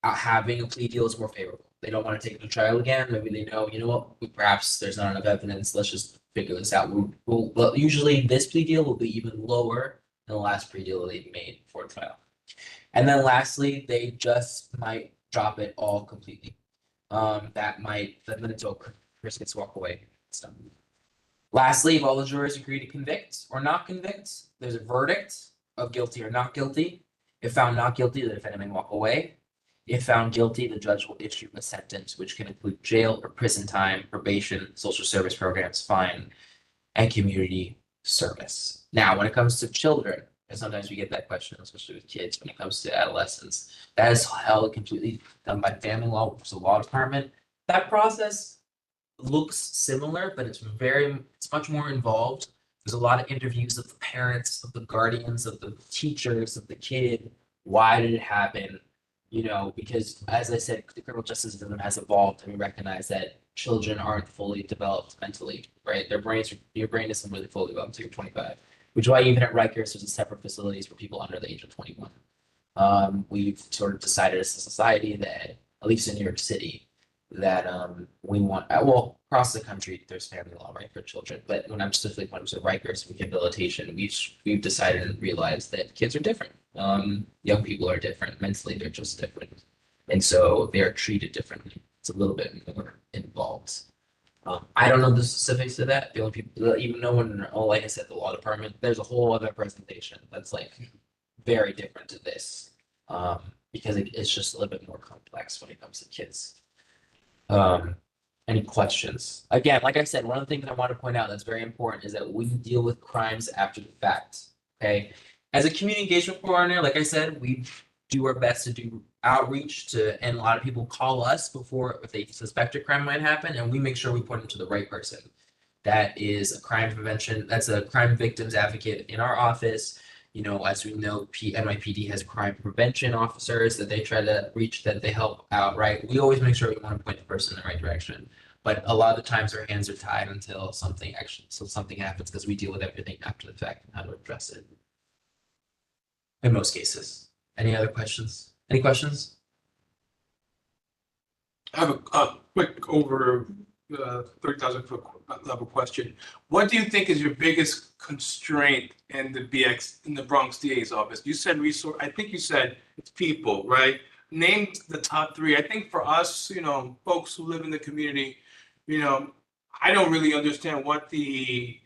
having a plea deal is more favorable. They don't want to take it to trial again. Maybe they know, you know what, perhaps there's not enough evidence. Let's just figure this out. Well, usually this plea deal will be even lower than the last plea deal they made for trial. And then lastly, they just might drop it all completely. That then it's over. Chris gets to walk away. It's done. Lastly, if all the jurors agree to convict or not convict, there's a verdict of guilty or not guilty. If found not guilty, the defendant may walk away. If found guilty, the judge will issue a sentence, which can include jail or prison time, probation, social service programs, fine, and community service. Now, when it comes to children, and sometimes we get that question, especially with kids, when it comes to adolescents, that is held completely done by family law, which is the law department. That process looks similar, but it's much more involved. There's a lot of interviews of the parents, of the guardians, of the teachers, of the kid. Why did it happen? Because as I said, the criminal justice system has evolved, and we recognize that children aren't fully developed mentally, right? Your brain isn't really fully developed until you're 25, which is why even at Rikers, there's a separate facilities for people under the age of 21. We've sort of decided as a society that, at least in New York City, that we want, across the country, there's family law, right, for children. But when I'm specifically when it comes to Rikers rehabilitation, we've decided and realized that kids are different. Young people are different. Mentally, they're just different. And so they are treated differently. It's a little bit more involved. I don't know the specifics of that. The only people, even no one, like I said, the law department, there's a whole other presentation that's like very different to this. Because it's just a little bit more complex when it comes to kids. Any questions? Again, like I said, one of the things I want to point out that's very important is that we deal with crimes after the fact. Okay. As a community engagement coordinator, like I said, we do our best to do outreach and a lot of people call us before if they suspect a crime might happen, and we make sure we point them to the right person. That is a crime prevention. That's a crime victims advocate in our office. As we know, NYPD has crime prevention officers that they try to reach, that they help out, right? We always make sure we want to point the person in the right direction. But a lot of the times our hands are tied until something happens, because we deal with everything after the fact and how to address it. In most cases. Any other questions? Any questions? I have a quick over 30,000 foot level question. What do you think is your biggest constraint in the Bronx DA's office? You said resource. I think you said it's people, right? Name the top three. I think for us, folks who live in the community, I don't really understand what the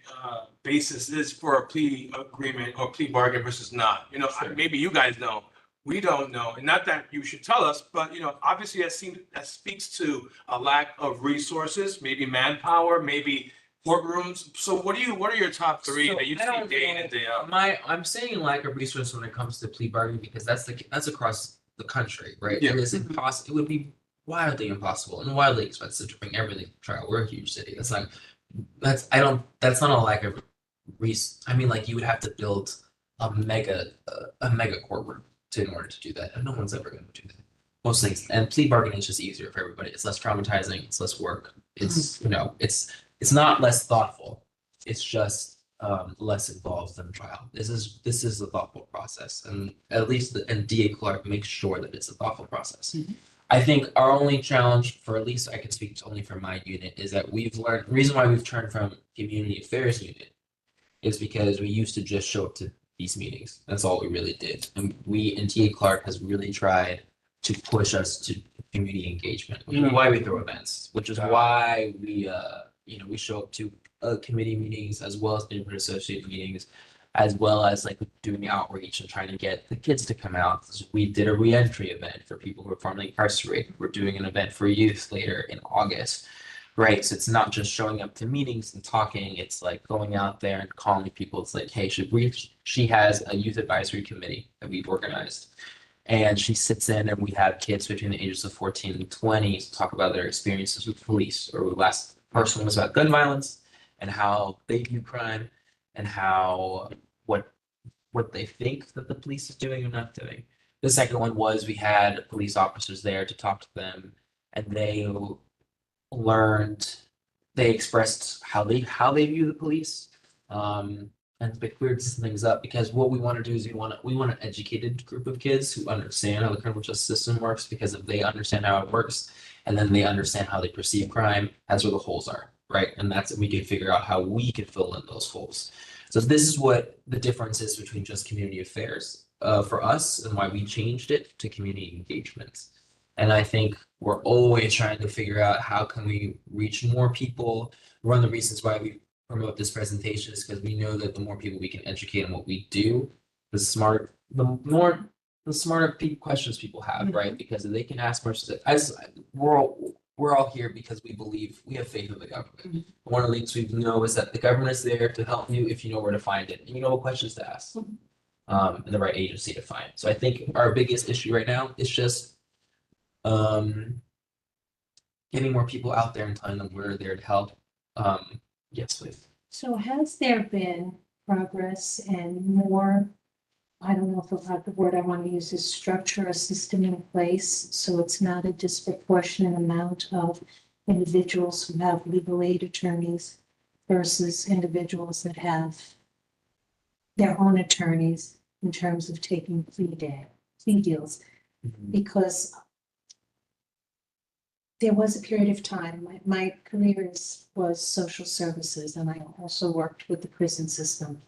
basis is for a plea agreement or plea bargain versus not. Sure. Maybe you guys know, we don't know, and not that you should tell us, but obviously that speaks to a lack of resources, maybe manpower, maybe courtrooms. So what are your top three So, that you I see don't day in know. and day out? I'm saying lack of resource when it comes to plea bargaining because that's across the country, right? Yeah. It is impossible. It would be wildly impossible and wildly expensive to bring everything to trial. We're a huge city. That's not a lack of I mean, like you would have to build a mega courtroom in order to do that, and no one's ever going to do that. Most things, and plea bargaining is just easier for everybody. It's less traumatizing. It's less work. It's it's not less thoughtful. It's just less involved than trial. This is a thoughtful process, and at least and DA Clark makes sure that it's a thoughtful process. I think our only challenge, for at least I can speak only for my unit, is that we've learned the reason why we've turned from community affairs unit is because we used to just show up to these meetings. That's all we really did. And we and TA Clark has really tried to push us to community engagement, which is why we throw events, which is why we show up to committee meetings as well as neighborhood associate meetings, as well as like doing outreach and trying to get the kids to come out. We did a reentry event for people who are formerly incarcerated. We're doing an event for youth later in August. Right. So it's not just showing up to meetings and talking. It's like going out there and calling people. It's like, hey, she has a youth advisory committee that we've organized. And she sits in and we have kids between the ages of 14 and 20 talk about their experiences with police. Or the last person was about gun violence and how they view crime and how what they think that the police is doing or not doing. The second one was we had police officers there to talk to them, and they expressed how they view the police, and we cleared some things up because what we want to do is we want an educated group of kids who understand how the criminal justice system works, because if they understand how it works and then they understand how they perceive crime, that's where the holes are, right? And we can figure out how we can fill in those holes. So this is what the difference is between just community affairs for us and why we changed it to community engagement. And I think we're always trying to figure out how can we reach more people. One of the reasons why we promote this presentation is because we know that the more people we can educate on what we do, the smarter questions people have, right? Because if they can ask questions, as we're all here because we have faith in the government. One of the things we know is that the government is there to help you if you know where to find it and you know what questions to ask, and the right agency to find. So I think our biggest issue right now is just getting more people out there and telling them we're there to help. Yes, please. So has there been progress and more, I don't know if the word I want to use is structure, a system in place, so it's not a disproportionate amount of individuals who have legal aid attorneys versus individuals that have their own attorneys in terms of taking plea deals? Because there was a period of time, my career was social services, and I also worked with the prison system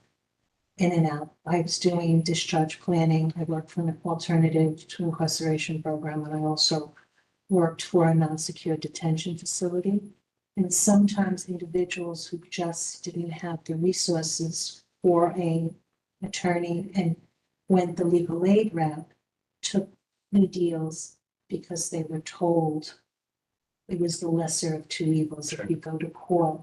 in and out. I was doing discharge planning. I worked for an alternative to incarceration program, and I also worked for a non-secure detention facility. And sometimes individuals who just didn't have the resources for an attorney and went the legal aid route took plea deals because they were told it was the lesser of two evils if you go to court.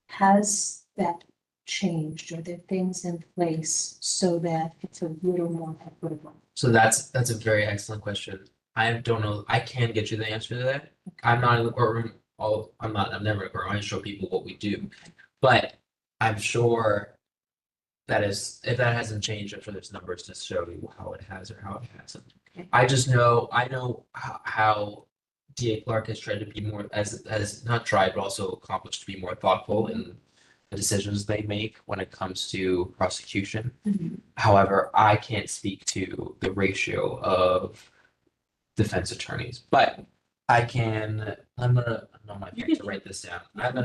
Has that changed? Are there things in place so that it's a little more equitable? So that's a very excellent question. I don't know. I can get you the answer to that. I'm not in the courtroom. I'm never in the courtroom. I show people what we do, but I'm sure if that hasn't changed, I'm sure there's numbers to show you how it has or how it hasn't. Okay. I know how DA Clark has tried to be more as not tried, but also accomplished to be more thoughtful in the decisions they make when it comes to prosecution. However, I can't speak to the ratio of defense attorneys, but I'm gonna write this down. I'm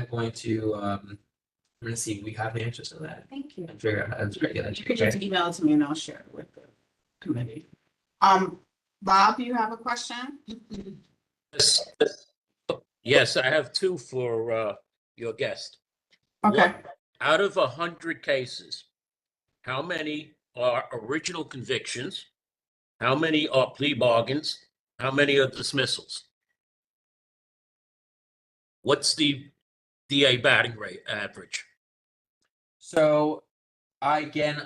going to see if we have the answers to that Thank you. and figure out how to get that. You could just email it to me and I'll share it with the committee. Bob, you have a question? Yes, I have two for your guest. Okay. Out of 100 cases, how many are original convictions How many are plea bargains? How many are dismissals? What's the DA batting rate average? So I think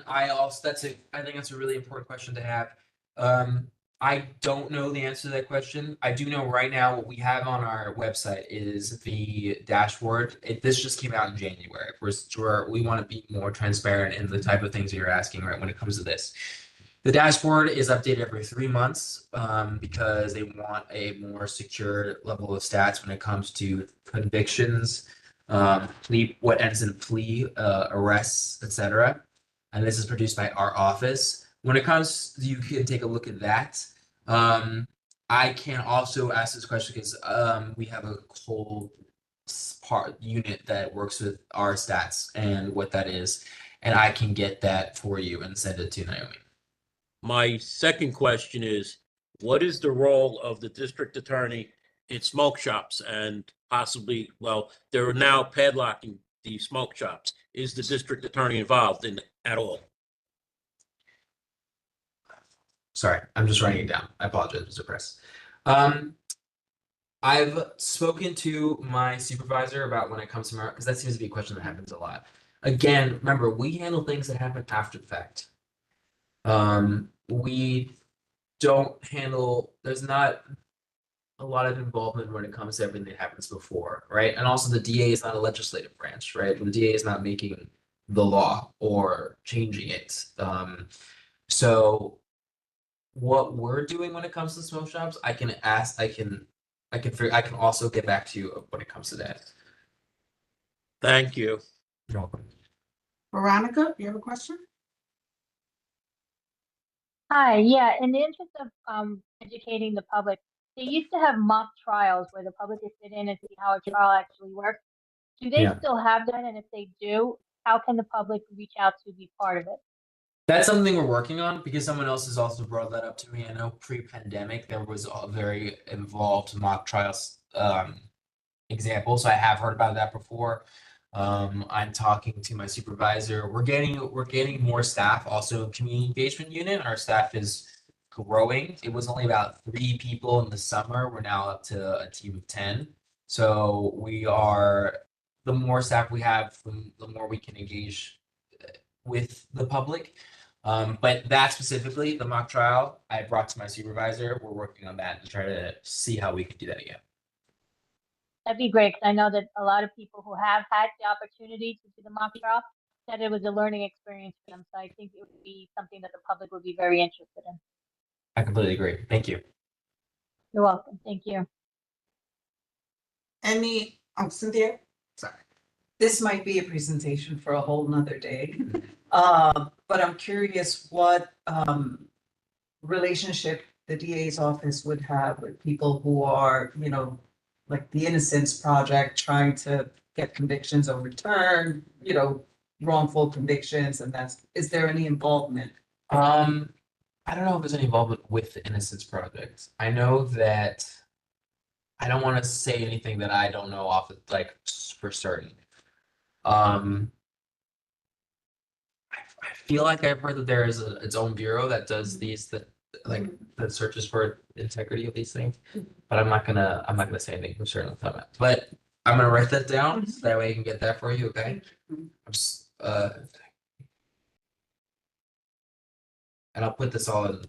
that's a really important question to have. I don't know the answer to that question. I do know right now what we have on our website is the dashboard. This just came out in January. We want to be more transparent in the type of things that you're asking, right, when it comes to this. The dashboard is updated every 3 months because they want a more secure level of stats when it comes to convictions, what ends in plea, arrests, etc. And this is produced by our office. When it comes, you can take a look at that. I can also ask this question because we have a whole unit that works with our stats and what that is, and I can get that for you and send it to Naomi. My second question is, what is the role of the district attorney in smoke shops and possibly, well, they're now padlocking the smoke shops. Is the district attorney involved in at all? Sorry, I'm just writing it down. I apologize, Mr. Press. I've spoken to my supervisor about when it comes to because that seems to be a question that happens a lot. Again, remember, we handle things that happen after the fact. We don't handle, there's not a lot of involvement when it comes to everything that happens before, right? And also the DA is not a legislative branch, right? The DA is not making the law or changing it. So what we're doing when it comes to smoke shops, I can also get back to you when it comes to that. Thank you. You're welcome. Veronica, you have a question? Hi, yeah, in the interest of educating the public, they used to have mock trials where the public could sit in and see how a trial actually works. Do they Yeah. still have that? And if they do, how can the public reach out to be part of it? That's something we're working on because someone else has also brought that up to me. I know pre-pandemic there was a very involved mock trials example, so I have heard about that before. I'm talking to my supervisor. We're getting more staff. Also, community engagement unit. Our staff is growing. It was only about 3 people in the summer. We're now up to a team of 10. So the more staff we have, the more we can engage with the public. But that specifically, the mock trial, I brought to my supervisor. We're working on that to try to see how we could do that again. That'd be great, because I know that a lot of people who have had the opportunity to do the mock trial said it was a learning experience for them. So I think it would be something that the public would be very interested in. I completely agree. Thank you. You're welcome. Thank you. Cynthia? Sorry. This might be a presentation for a whole nother day. But I'm curious what relationship the DA's office would have with people who are, like the Innocence Project, trying to get convictions overturned, wrongful convictions, and is there any involvement? I don't know if there's any involvement with the Innocence Project. I know that I don't want to say anything that I don't know for certain. I feel like I've heard that there is its own bureau that does that searches for integrity of these things, but I'm not gonna say anything for certain on that. But I'm gonna write that down so that way I can get that for you. Okay. I'm just and I'll put this all in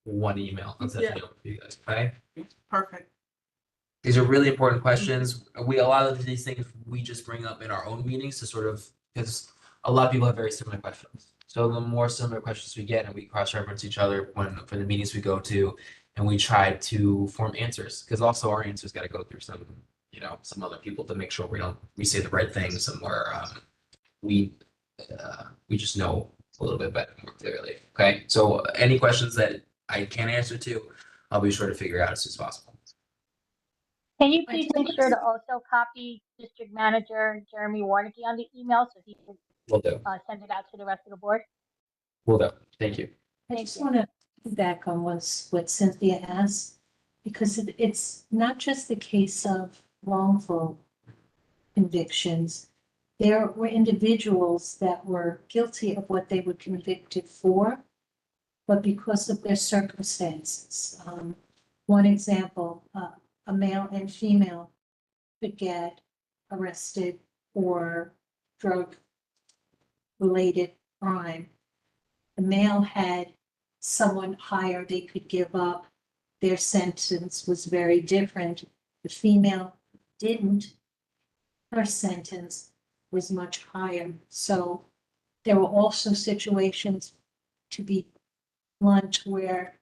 one email. I'll send it over to you guys. Okay. Perfect. These are really important questions. A lot of these things we just bring up in our own meetings because a lot of people have very similar questions. So the more similar questions we get and we cross-reference each other for the meetings we go to, and we try to form answers, because also our answers got to go through some other people to make sure we say the right things somewhere. We just know a little bit better, more clearly. Okay. So any questions that I can't answer to, I'll be sure to figure out as soon as possible. Can you please make sure to also copy District Manager Jeremy Warnicki on the email so he can Will do. send it out to the rest of the board? Will do. Thank you. I Thank just you. want to back on what Cynthia asked, because it's not just the case of wrongful convictions. There were individuals that were guilty of what they were convicted for, but because of their circumstances. One example, a male and female could get arrested for drug-related crime. The male had someone higher they could give up. Their sentence was very different. The female didn't. Her sentence was much higher. So there were also situations, to be blunt, where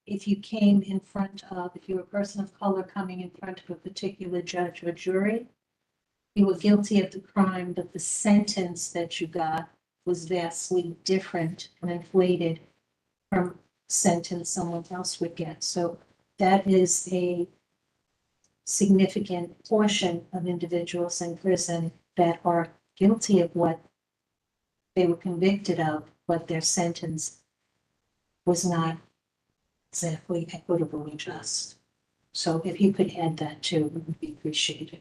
if you came in front of, if you were a person of color coming in front of a particular judge or jury, you were guilty of the crime, but the sentence that you got was vastly different and inflated from sentence someone else would get. So that is a significant portion of individuals in prison that are guilty of what they were convicted of, but their sentence was not exactly equitable and just. So if you could add that too, it would be appreciated.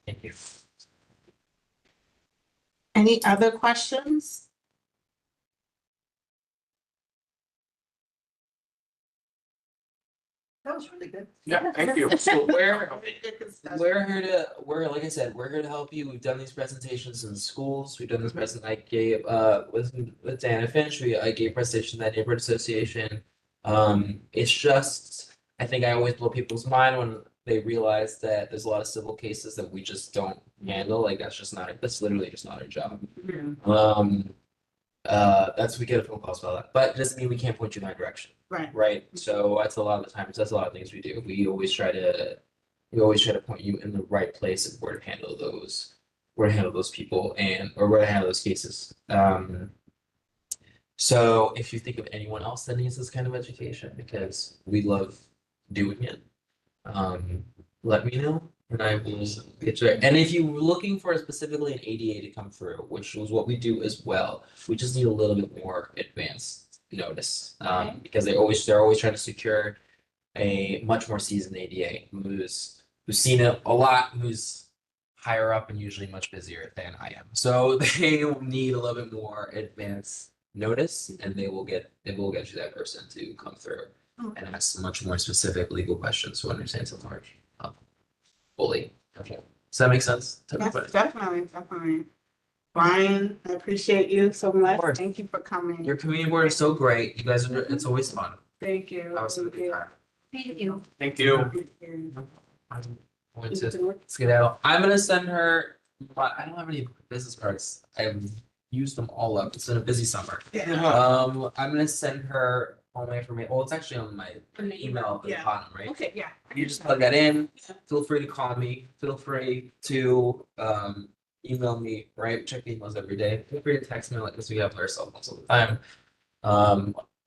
Thank you. Any other questions? That was really good. Yeah, thank you. So we're We're like I said, we're here to help you. We've done these presentations in schools. We've done this presentation. I gave with Diana Finch. I gave a presentation at neighborhood association. It's just I think I always blow people's mind when they realize that there's a lot of civil cases that we just don't handle. Like that's literally just not our job. We get a phone calls about that, but it doesn't mean we can't point you in that direction. right. Right, so that's a lot of the times, that's a lot of things we do. We always try to point you in the right place of where to handle those people or where to handle those cases. So if you think of anyone else that needs this kind of education, because we love doing it, let me know and I will get you. And if you're looking for specifically an ADA to come through, which was what we do as well, we just need a little bit more advanced notice, because they're always trying to secure a much more seasoned ADA who's seen it a lot, who's higher up and usually much busier than I am. So they will need a little bit more advanced notice, and they will get you that person to come through and ask much more specific legal questions to understand the large fully. Okay. Does that make sense to Yes, everybody? definitely. Brian, I appreciate you so much. course. Thank you for coming. Your community board is so great. You guys are, it's always fun. Thank you. I was a good time. Thank you. Thank you. Thank you. I'm going to get out. I'm gonna send her, but I don't have any business cards. I've used them all up. It's been a busy summer. Yeah. I'm gonna send her all my information. Well, it's actually on my email at the Yeah. bottom, right? Okay, yeah. You just plug that in. Feel free to call me. Feel free to email me, right? Check emails every day. Feel free to text me, like, because we have our cell phones all the time.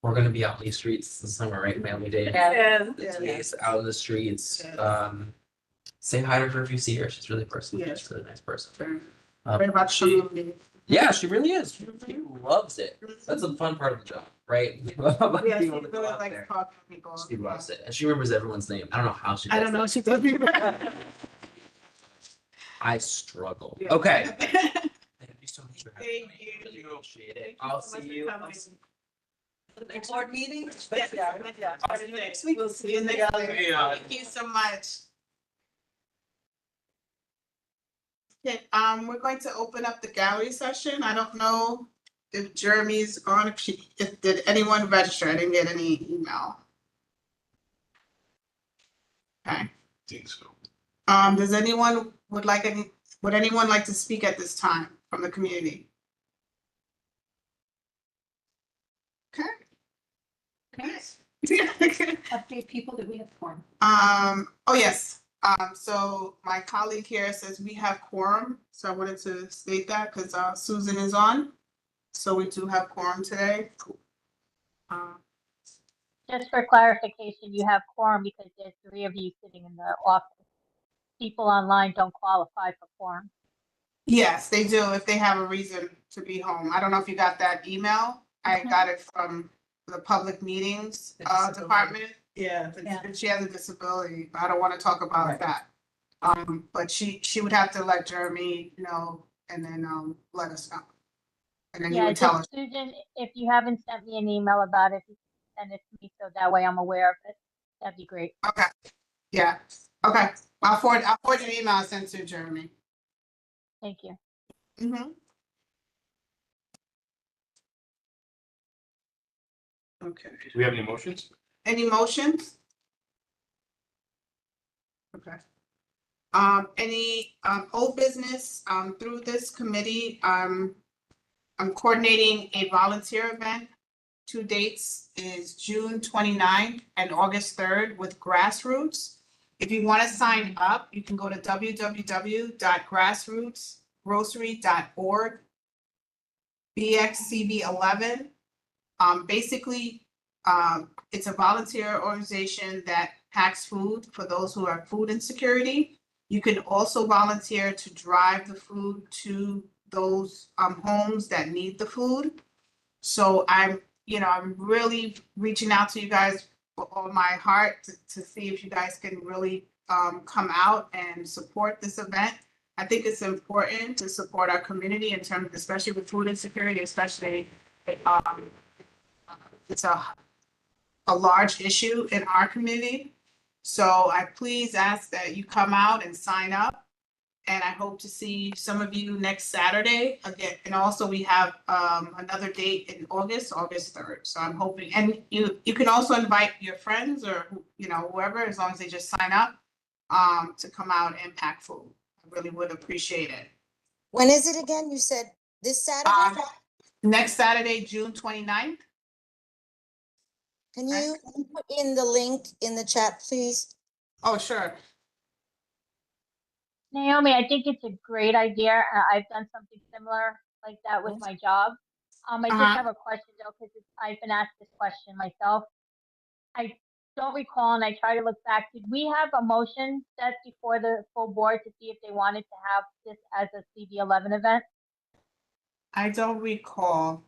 We're gonna be out in the streets this summer, right? Family Day. Yeah. Yes, out in the streets. Yeah. Say hi to her if you see her. She's really personal. Yes. She's a really nice person. Very, very much she, community. yeah, she really is. She loves it. That's the fun part of the job, right? About Yeah, she being able to go really out likes there. talking to people. She loves it, and she remembers everyone's name. I don't know how she does I don't know, that. she does me. I struggle. Yeah. Okay. Thank you so much for having Thank me. you. Really appreciate it. Thank you I'll so much see for you. coming. Next board meeting? Yeah. Next week. We'll see you next week. Yeah. Thank you so much. Okay, we're going to open up the gallery session. I don't know if Jeremy's on, did anyone register? I didn't get any email. Okay, Think so. does anyone would anyone like to speak at this time from the community? Okay. Update people that we have formed. Oh, yes. So my colleague here says we have quorum, so I wanted to state that because Susan is on. So we do have quorum today. Just for clarification, you have quorum because there's 3 of you sitting in the office. People online don't qualify for quorum. Yes, they do if they have a reason to be home. I don't know if you got that email. I got it from the public meetings department. Yeah, Yeah. and she has a disability. I don't want to talk about that. But she would have to let Jeremy know and then let us know. And then you Yeah, would tell just us. Susan, if you haven't sent me an email about it, you can send it to me so that way I'm aware of it. That'd be great. Okay, yeah, okay. I'll forward your email I sent to Jeremy. Thank you. Mm-hmm. Okay. Do we have any motions? Any motions? Okay. Any, old business, through this committee, I'm coordinating a volunteer event. Two dates is June 29th and August 3rd with Grassroots. If you want to sign up, you can go to www.grassrootsgrocery.org. BXCB11. Basically, it's a volunteer organization that packs food for those who are food insecurity. You can also volunteer to drive the food to those homes that need the food. So I'm really reaching out to you guys with all my heart to see if you guys can really come out and support this event. I think it's important to support our community in terms, especially with food insecurity, especially it's a large issue in our community. So I please ask that you come out and sign up. And I hope to see some of you next Saturday again. And also we have another date in August 3rd. So I'm hoping, and you can also invite your friends or whoever, as long as they just sign up to come out and pack food. I really would appreciate it. When is it again? You said this Saturday? Next Saturday, June 29th. Can you put in the link in the chat, please? Oh, sure. Naomi, I think it's a great idea. I've done something similar like that with my job. I just have a question though, because I've been asked this question myself. I don't recall, and I try to look back. Did we have a motion set before the full board to see if they wanted to have this as a CB11 event? I don't recall.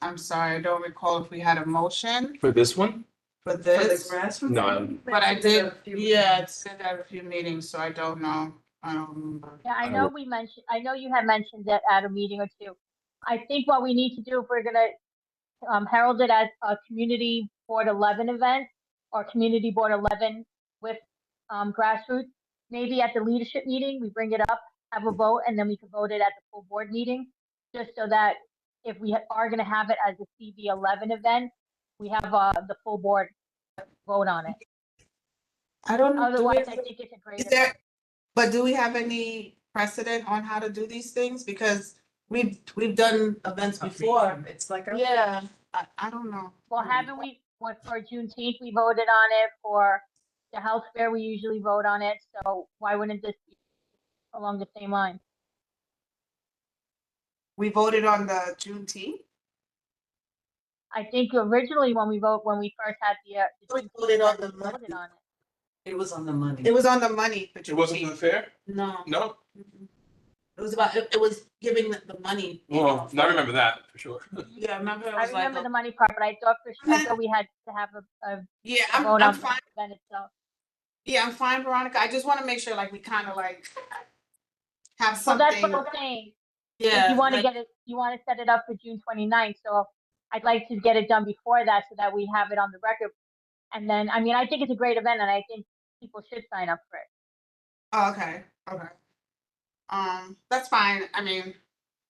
I'm sorry, I don't recall if we had a motion For this one? for this. Grassroots? No. But I did, A few yeah, meetings. it's been at a few meetings, so I don't know. I don't remember. Yeah, I know I know you had mentioned that at a meeting or two. I think what we need to do if we're gonna herald it as a community board 11 event or community board 11 with grassroots, maybe at the leadership meeting, we bring it up, have a vote, and then we can vote it at the full board meeting, just so that if we are gonna have it as a CB11 event, we have the full board vote on it. I don't know. Otherwise, I think it's a great Is event. there, but do we have any precedent on how to do these things? Because we've done events before. It's like. Yeah, I don't know. Well, haven't we, what, for Juneteenth, we voted on it, for the health fair, we usually vote on it, so why wouldn't this be along the same line? We voted on the Juneteenth. I think originally when we first had the We Juneteenth voted on event, the we voted on it. It was on the money. It was on the money for It wasn't for the Juneteenth. fair? No. No? It was about, it was giving the money. Well, I remember that for sure. Yeah, remember it I was like, remember the money part, but I thought we had to have a yeah, vote I'm on the fine. event itself. Yeah, I'm fine, Veronica. I just want to make sure like we kind of like have Well, that's something. what I'm saying. Yeah. You want to like- get it, you want to set it up for June 29th, so I'd like to get it done before that so that we have it on the record. And then, I mean, I think it's a great event and I think people should sign up for it. Oh, okay, okay. That's fine. I mean,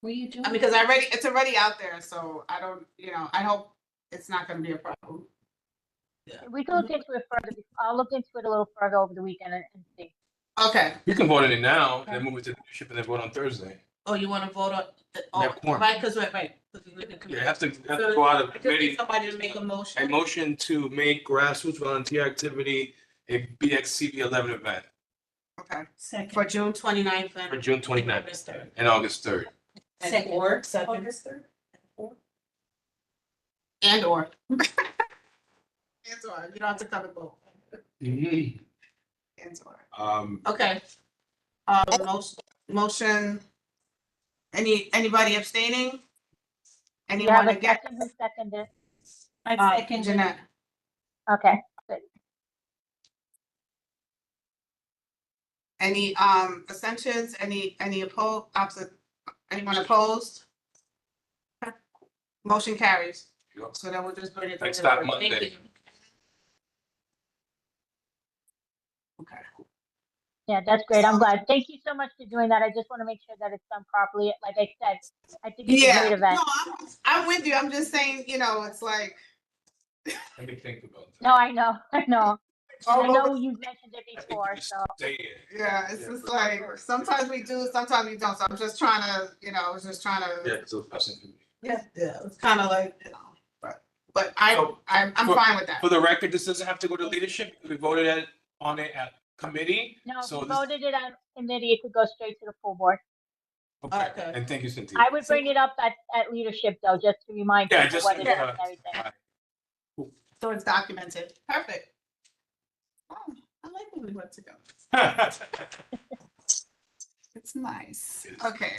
Were you doing? because it's already out there, so I don't, I hope it's not gonna be a problem. We can look into it further. I'll look into it a little further over the weekend and see. Okay. You can vote on it now, and then move it to leadership and then vote on Thursday. Oh, you want to vote on? Yeah, quorum. Right, because right. Yeah, have to go out of I just need committee. somebody to make a A motion. motion to make grassroots volunteer activity a BXCB11 event Okay. Second. For June 29th for and June 29th August 3rd. and August 3rd. Second. August 3rd? And or. You don't have to cover both. Mhm. And or. Okay. Motion. Anybody abstaining? You Anyone have a against? second, who seconded? I second. Jeanette. Okay, good. Any abstentions? Any opposed? Anyone opposed? Motion carries. Yep. So then we'll just bring it. Next to- time, Monday. Thank you. Okay. Yeah, that's great. I'm glad. Thank you so much for doing that. I just want to make sure that it's done properly. Like I said, I think it's a Yeah, great event. no, I'm with you. I'm just saying, it's like. Let me think about that. No, I know, I know. And I all know over- you've mentioned it I think before, you just so. say it. Yeah, it's just like, sometimes we do, sometimes we don't. So I'm just trying to, I was just trying to. Yeah, so that's it. Yeah, it's kind of like, but So, I'm for- fine with that. For the record, this doesn't have to go to leadership. We voted on it at committee. No, if So you this- voted it on committee, it could go straight to the full board. Okay, Okay. and thank you, Cynthia. I would bring it up at leadership though, just to remind Yeah, people just, what it is and uh, everything. So it's documented. Perfect. Oh, I like when we work together. It's nice. Okay.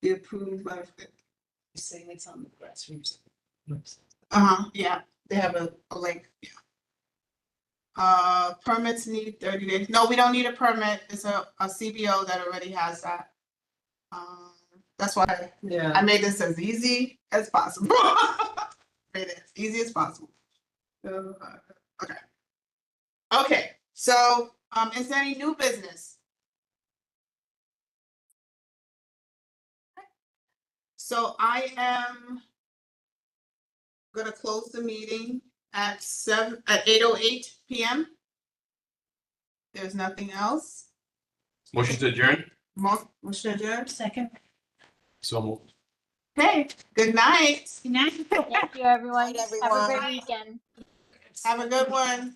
The approved by. Saying it's on the grassroots. Yeah, they have a link, yeah. Permits need 30 days. No, we don't need a permit. It's a CBO that already has that. That's why I Yeah. made this as easy as possible. Made it as easy as possible. Okay. Okay, so, is there any new business? So I am gonna close the meeting at 8:08 PM. There's nothing else. Motion to adjourn? Motion adjourned. Second. So moved. Okay, good night. Good night. Thank you, everyone. Night, Have a everyone. great weekend. Have a good one.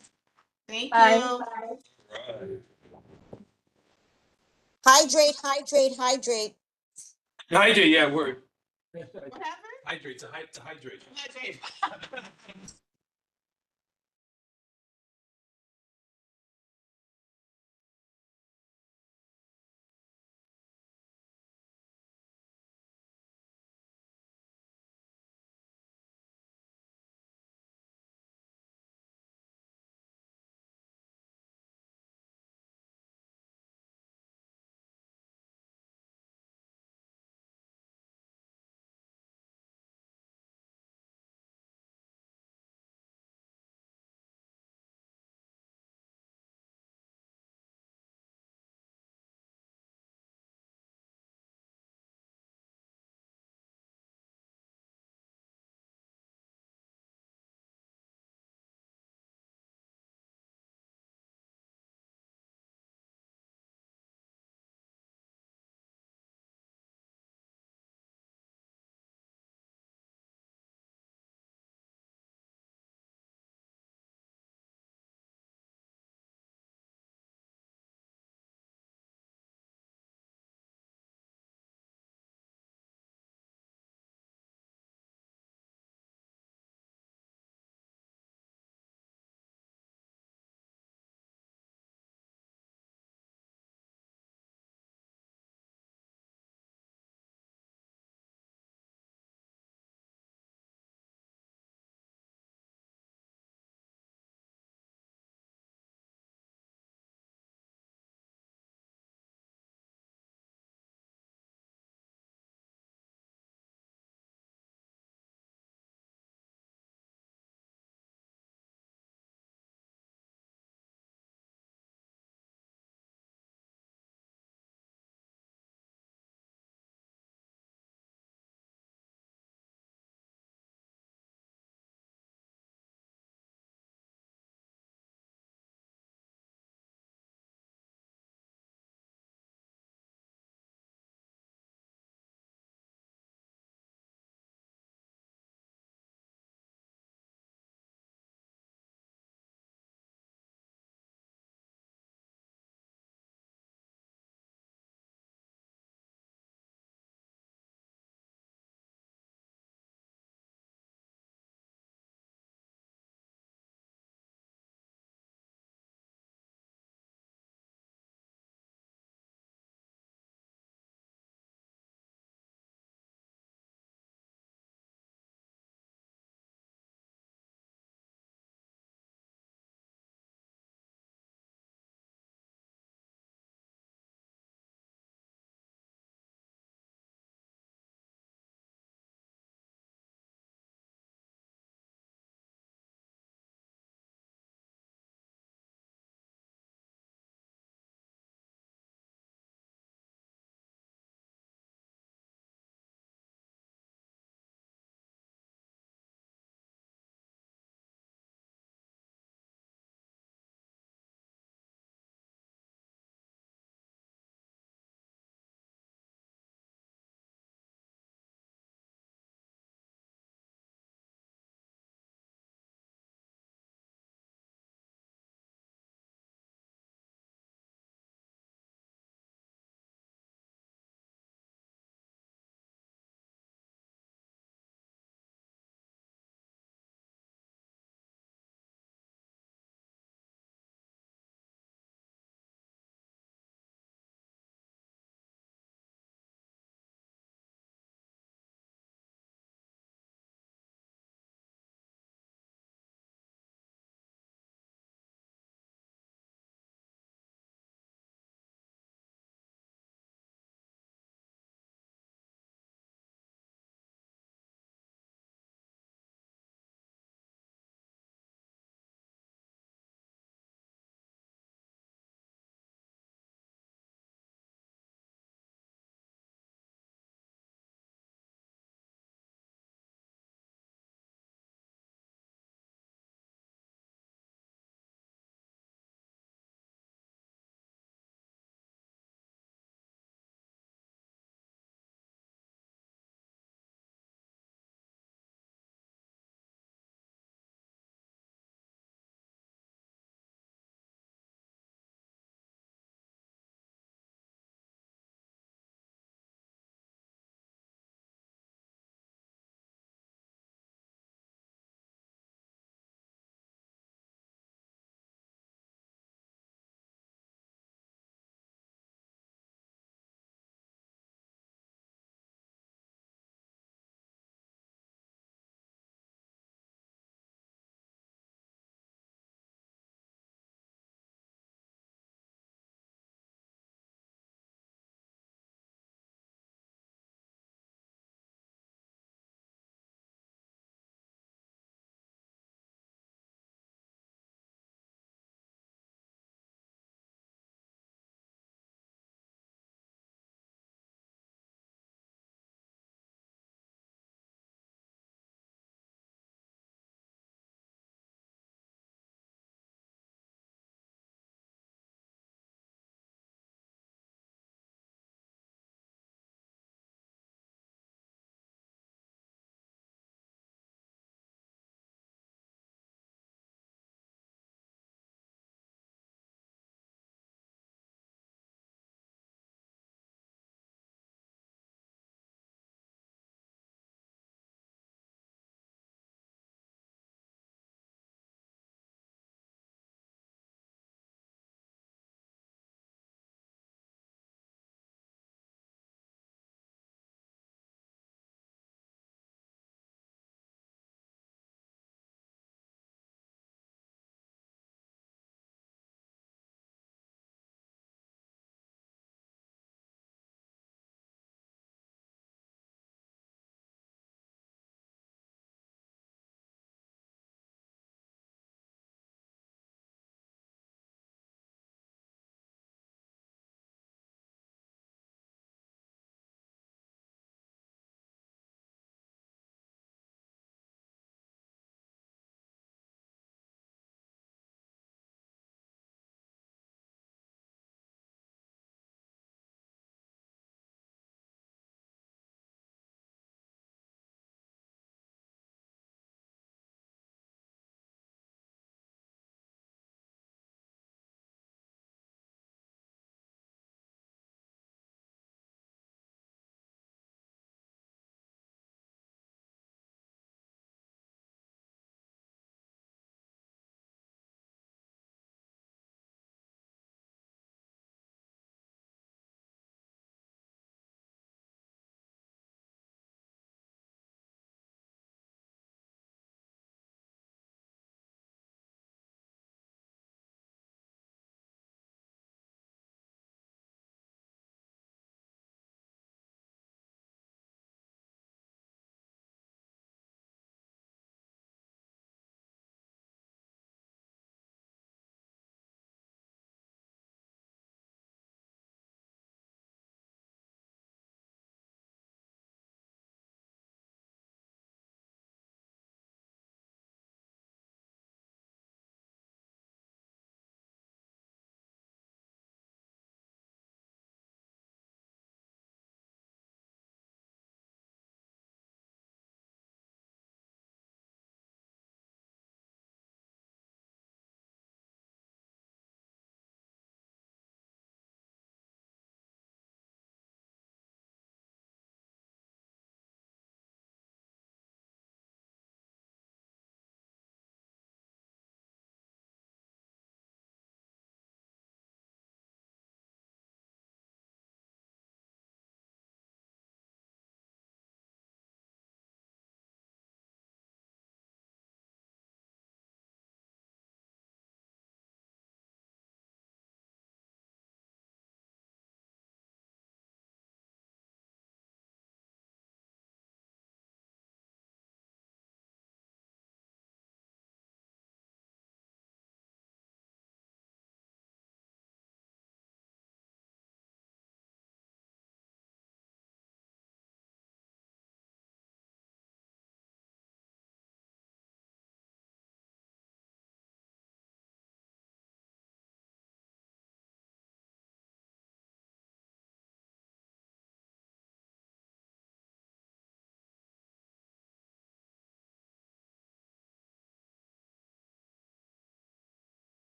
Thank Bye. you. Hydrate, hydrate, hydrate. Hydrate, yeah, word. What happened? Hydrate, to hydrate. Hydrate.